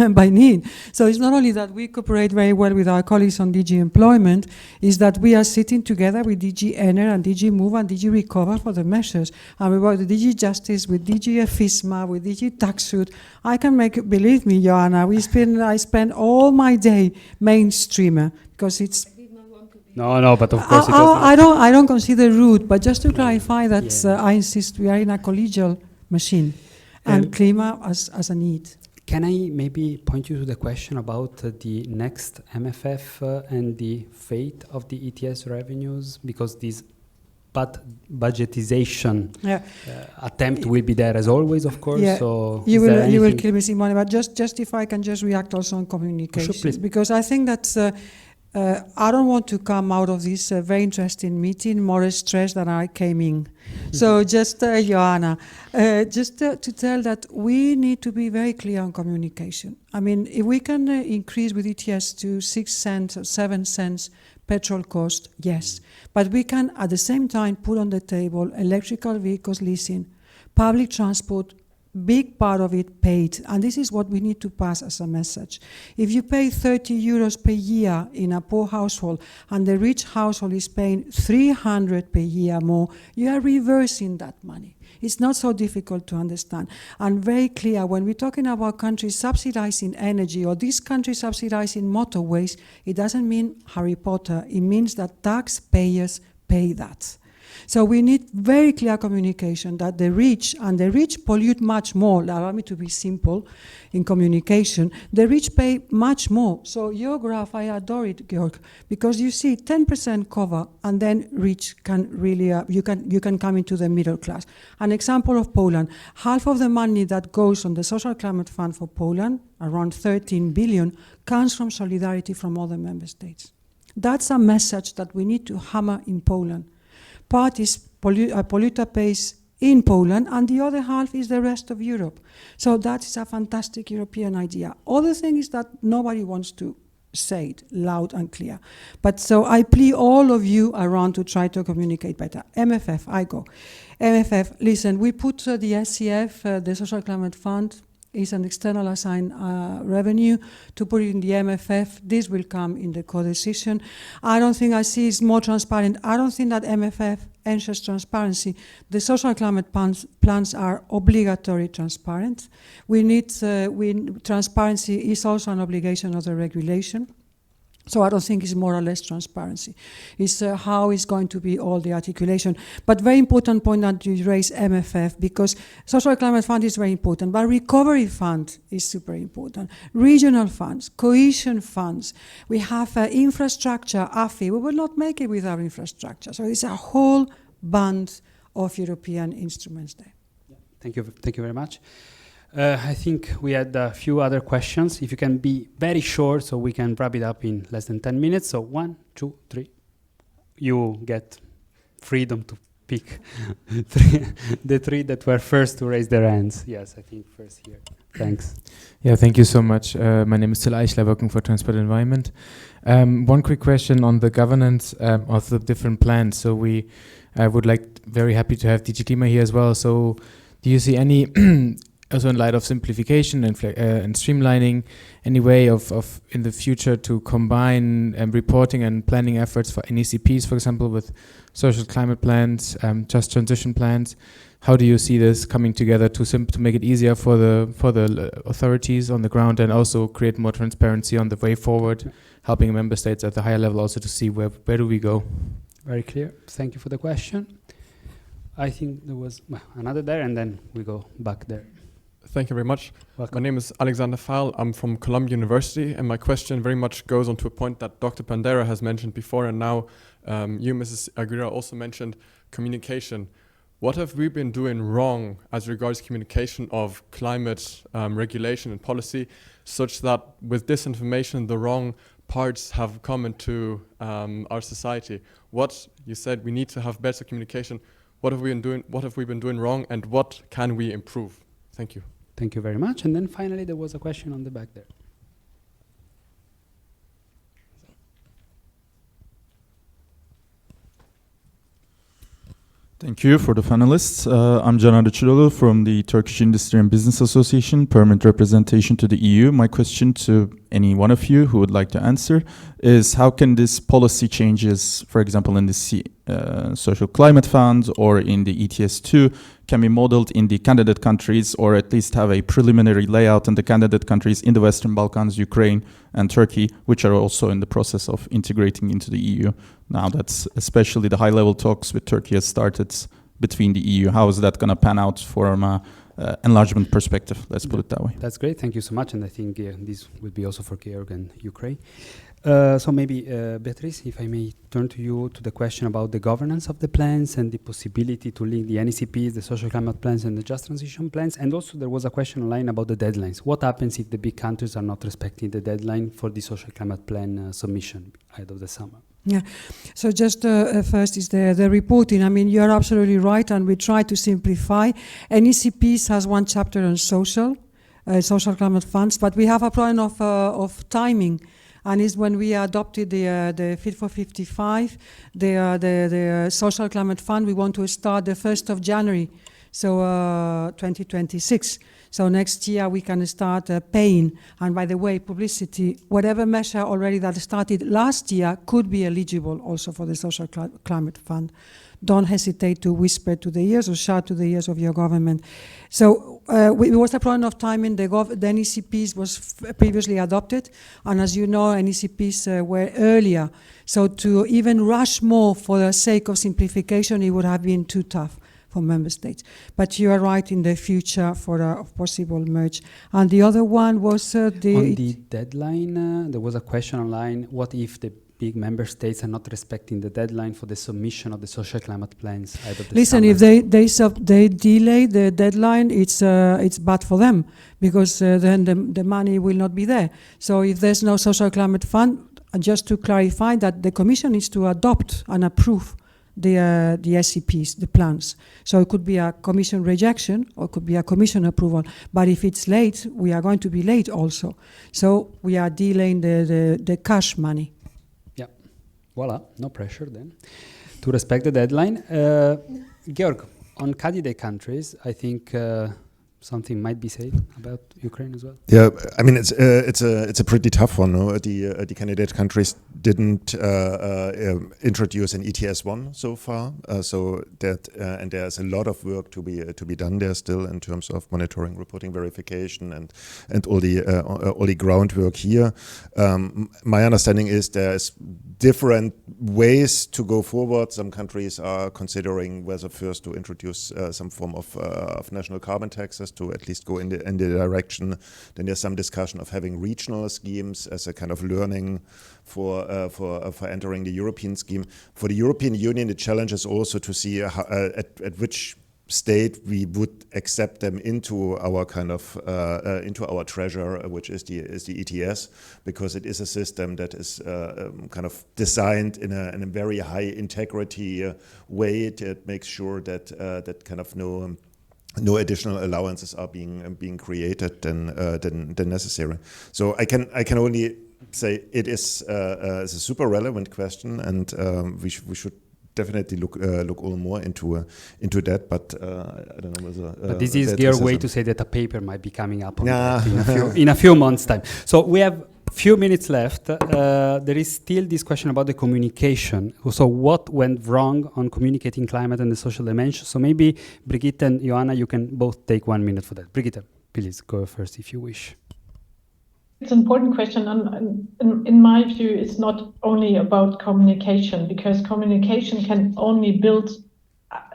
By need. So it's not only that we cooperate very well with our colleagues on DG Employment, is that we are sitting together with DG Ener and DG Move and DG Recover for the measures. And we work with DG Justice, with DG FISMA, with DG Taxud. I can believe me, Joanna, I spend all my day mainstreamer, because it's... No, but of course I don't consider rude, but just to clarify that I insist we are in a collegial machine, and Klima as a need. Can I maybe point you to the question about the next MFF and the fate of the ETS revenues? Because this budgetization attempt will be there as always, of course. Yeah, so you will kill me, Simone. But just if I can just react also on communication, sure, please. Because I think that I don't want to come out of this very interesting meeting more stressed than I came in. So just, Joanna, just to tell that we need to be very clear on communication. I mean, if we can increase with ETS to 6 cents or 7 cents petrol cost, yes. But we can, at the same time, put on the table electrical vehicles leasing, public transport, big part of it paid. And this is what we need to pass as a message. If you pay 30 euros per year in a poor household and the rich household is paying 300 per year more, you are reversing that money. It's not so difficult to understand. And very clear, when we're talking about countries subsidizing energy or this country subsidizing motorways, it doesn't mean Harry Potter. It means that taxpayers pay that. So we need very clear communication that the rich, and the rich pollute much more. Allow me to be simple in communication. The rich pay much more. So your graph, I adore it, Georg, because you see 10% cover, and then rich can really, you can come into the middle class. An example of Poland, half of the money that goes on the Social Climate Fund for Poland, around 13 billion, comes from solidarity from other member states. That's a message that we need to hammer in Poland. Part is polluter pays in Poland, and the other half is the rest of Europe. So that is a fantastic European idea. Other thing is that nobody wants to say it loud and clear. But so I plead all of you around to try to communicate better. MFF, I go. MFF, listen, we put the SCF, the Social Climate Fund, is an external assigned revenue to put it in the MFF. This will come in the co-decision. I don't think I see it's more transparent. I don't think that MFF ensures transparency. The social climate plans are obligatory transparent. We need, transparency is also an obligation of the regulation. So I don't think it's more or less transparency. It's how is going to be all the articulation. But very important point that you raise MFF, because Social Climate Fund is very important, but Recovery Fund is super important. Regional funds, cohesion funds. We have infrastructure, AFI. We will not make it without infrastructure. So it's a whole band of European instruments there. Yeah. Thank you very much. I think we had a few other questions. If you can be very short so we can wrap it up in less than 10 minutes. So 1, 2, 3. You get freedom to pick the three that were first to raise their hands. Yes, I think first here. Thanks. Yeah, thank you so much. My name is Till Eichler, working for Transport Environment. One quick question on the governance of the different plans. So we would very happy to have DG Klima here as well. So do you see any also in light of simplification and streamlining, any way of in the future to combine reporting and planning efforts for NECPs, for example, with social climate plans, just transition plans? How do you see this coming together to make it easier for the authorities on the ground, and also create more transparency on the way forward, helping member states at the higher level also to see where do we go? Very clear. Thank you for the question. I think there was another there, and then we go back there. Thank you very much. Welcome. My name is Alexander Fahl. I'm from Columbia University, and my question very much goes on to a point that Dr. Pandera has mentioned before, and now you, Mrs. Aguirre, also mentioned communication. What have we been doing wrong as regards communication of climate regulation and policy, such that with disinformation, the wrong parts have come into our society? What you said, we need to have better communication. What have we been doing wrong, and what can we improve? Thank you. Thank you very much. And then finally, there was a question on the back there. Thank you for the panelists. I'm Can Arıçlıoğlu from the Turkish Industry and Business Association, permanent representation to the EU. My question to any one of you who would like to answer is, how can this policy changes, for example, in the Social Climate Fund or in the ETS2, can be modeled in the candidate countries, or at least have a preliminary layout in the candidate countries in the Western Balkans, Ukraine and Turkey, which are also in the process of integrating into the EU. Now that's especially the high-level talks with Turkey has started between the EU. How is that going to pan out from enlargement perspective. Let's put it that way. That's great. Thank you so much. And I think this will be also for Georg and Ukraine. So maybe, Beatrice, if I may turn to you to the question about the governance of the plans and the possibility to link the NECPs, the social climate plans, and the just transition plans. And also there was a question online about the deadlines. What happens if the big countries are not respecting the deadline for the social climate plan submission ahead of the summer? Yeah, so just first is the reporting. I mean, you're absolutely right, and we try to simplify. NECPs has one chapter on social climate funds, but we have a problem of timing. And it's when we adopted the Fit for 55, the social climate fund, we want to start the 1st of January, so 2026. So next year we can start paying. And by the way, publicity, whatever measure already that started last year could be eligible also for the social climate fund. Don't hesitate to whisper to the ears or shout to the ears of your government. So it was a problem of timing. The NECPs was previously adopted, and as you know, NECPs were earlier. So to even rush more for the sake of simplification, it would have been too tough for member states. But you are right in the future for a possible merge. And the other one was on the deadline. There was a question online. What if the big member states are not respecting the deadline for the submission of the social climate plans ahead of the Listen, summer? if they delay the deadline, it's bad for them, because then the money will not be there. So if there's no social climate fund, just to clarify that the Commission needs to adopt and approve the SCPs, the plans. So it could be a Commission rejection or it could be a Commission approval. But if it's late, we are going to be late also. So we are delaying the cash money. Voila, no pressure then to respect the deadline. Georg, on candidate countries, I think something might be said about Ukraine as well. Yeah, I mean it's a pretty tough one. No? The candidate countries didn't introduce an ETS1 so far, so that and there's a lot of work to be done there still in terms of monitoring, reporting, verification, and all the groundwork here. My understanding is there's different ways to go forward. Some countries are considering whether first to introduce some form of national carbon taxes to at least go in the direction. Then there's some discussion of having regional schemes as a kind of learning for entering the European scheme. For the European Union, the challenge is also to see at which state we would accept them into our kind of into our treasure, which is the ETS, because it is a system that is kind of designed in a very high integrity way that makes sure that that kind of no additional allowances are being created than necessary. So I can only say it is a super relevant question, and we should definitely look all more into that. But I don't know whether. But this is your way to say that a paper might be coming up on that in a few months' time. So we have few minutes left. There is still this question about the communication. So what went wrong on communicating climate and the social dimension? So maybe Brigitte and Joanna, you can both take 1 minute for that. Brigitte, please go first if you wish. It's an important question, and in my view, it's not only about communication, because communication can only build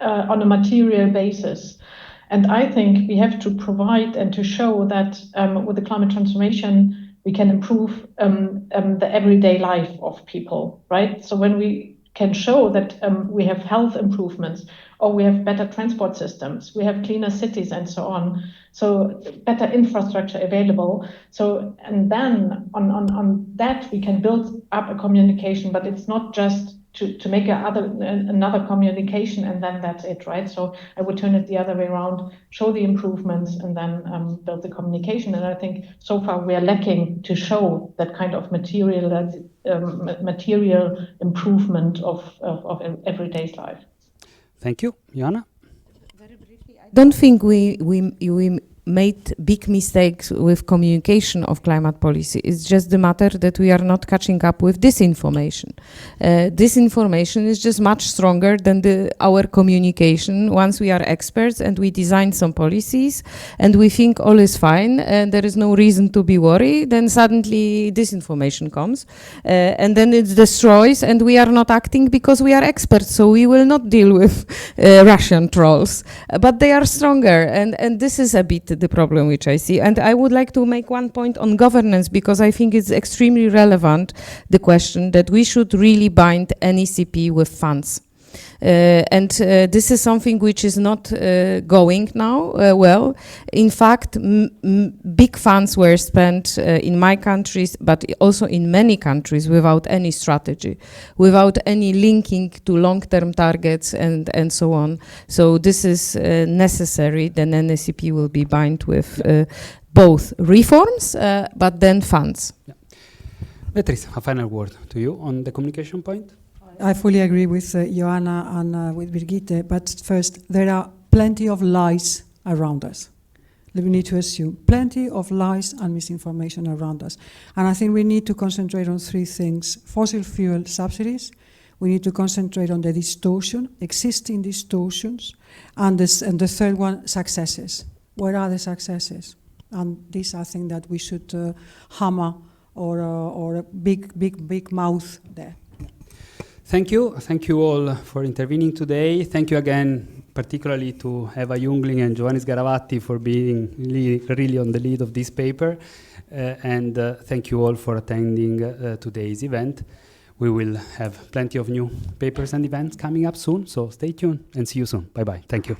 on a material basis. And I think we have to provide and to show that with the climate transformation, we can improve the everyday life of people, right? So when we can show that we have health improvements, or we have better transport systems, we have cleaner cities and so on, so better infrastructure available. So, and then on that we can build up a communication, but it's not just to make another communication and then that's it, right? So I would turn it the other way around, show the improvements and then build the communication. And I think so far we are lacking to show that kind of material improvement of everyday life. Thank you. Joanna? Very briefly, I don't think we made big mistakes with communication of climate policy. It's just the matter that we are not catching up with disinformation. Disinformation is just much stronger than our communication. Once we are experts and we design some policies and we think all is fine and there is no reason to be worried, then suddenly disinformation comes and then it destroys, and we are not acting because we are experts, so we will not deal with Russian trolls. But they are stronger, and this is a bit the problem which I see. And I would like to make one point on governance, because I think it's extremely relevant, the question that we should really bind NECP with funds. This is something which is not going now well. In fact, big funds were spent in my countries, but also in many countries, without any strategy, without any linking to long-term targets and so on. So this is necessary. Then NSCP will be bound with both reforms, but then funds. Yeah. Beatrice, a final word to you on the communication point. I fully agree with Joanna and with Birgitte, but first, there are plenty of lies around us. We need to assume plenty of lies and misinformation around us. And I think we need to concentrate on three things: fossil fuel subsidies, we need to concentrate on the distortion, existing distortions, and the third one, successes. Where are the successes? And this, I think that we should hammer or a big mouth there. Thank you all for intervening today. Thank you again, particularly to Eva Jungling and Giovanni Sgaravatti for being really on the lead of this paper. And thank you all for attending today's event. We will have plenty of new papers and events coming up soon, so stay tuned and see you soon. Bye-bye. Thank you.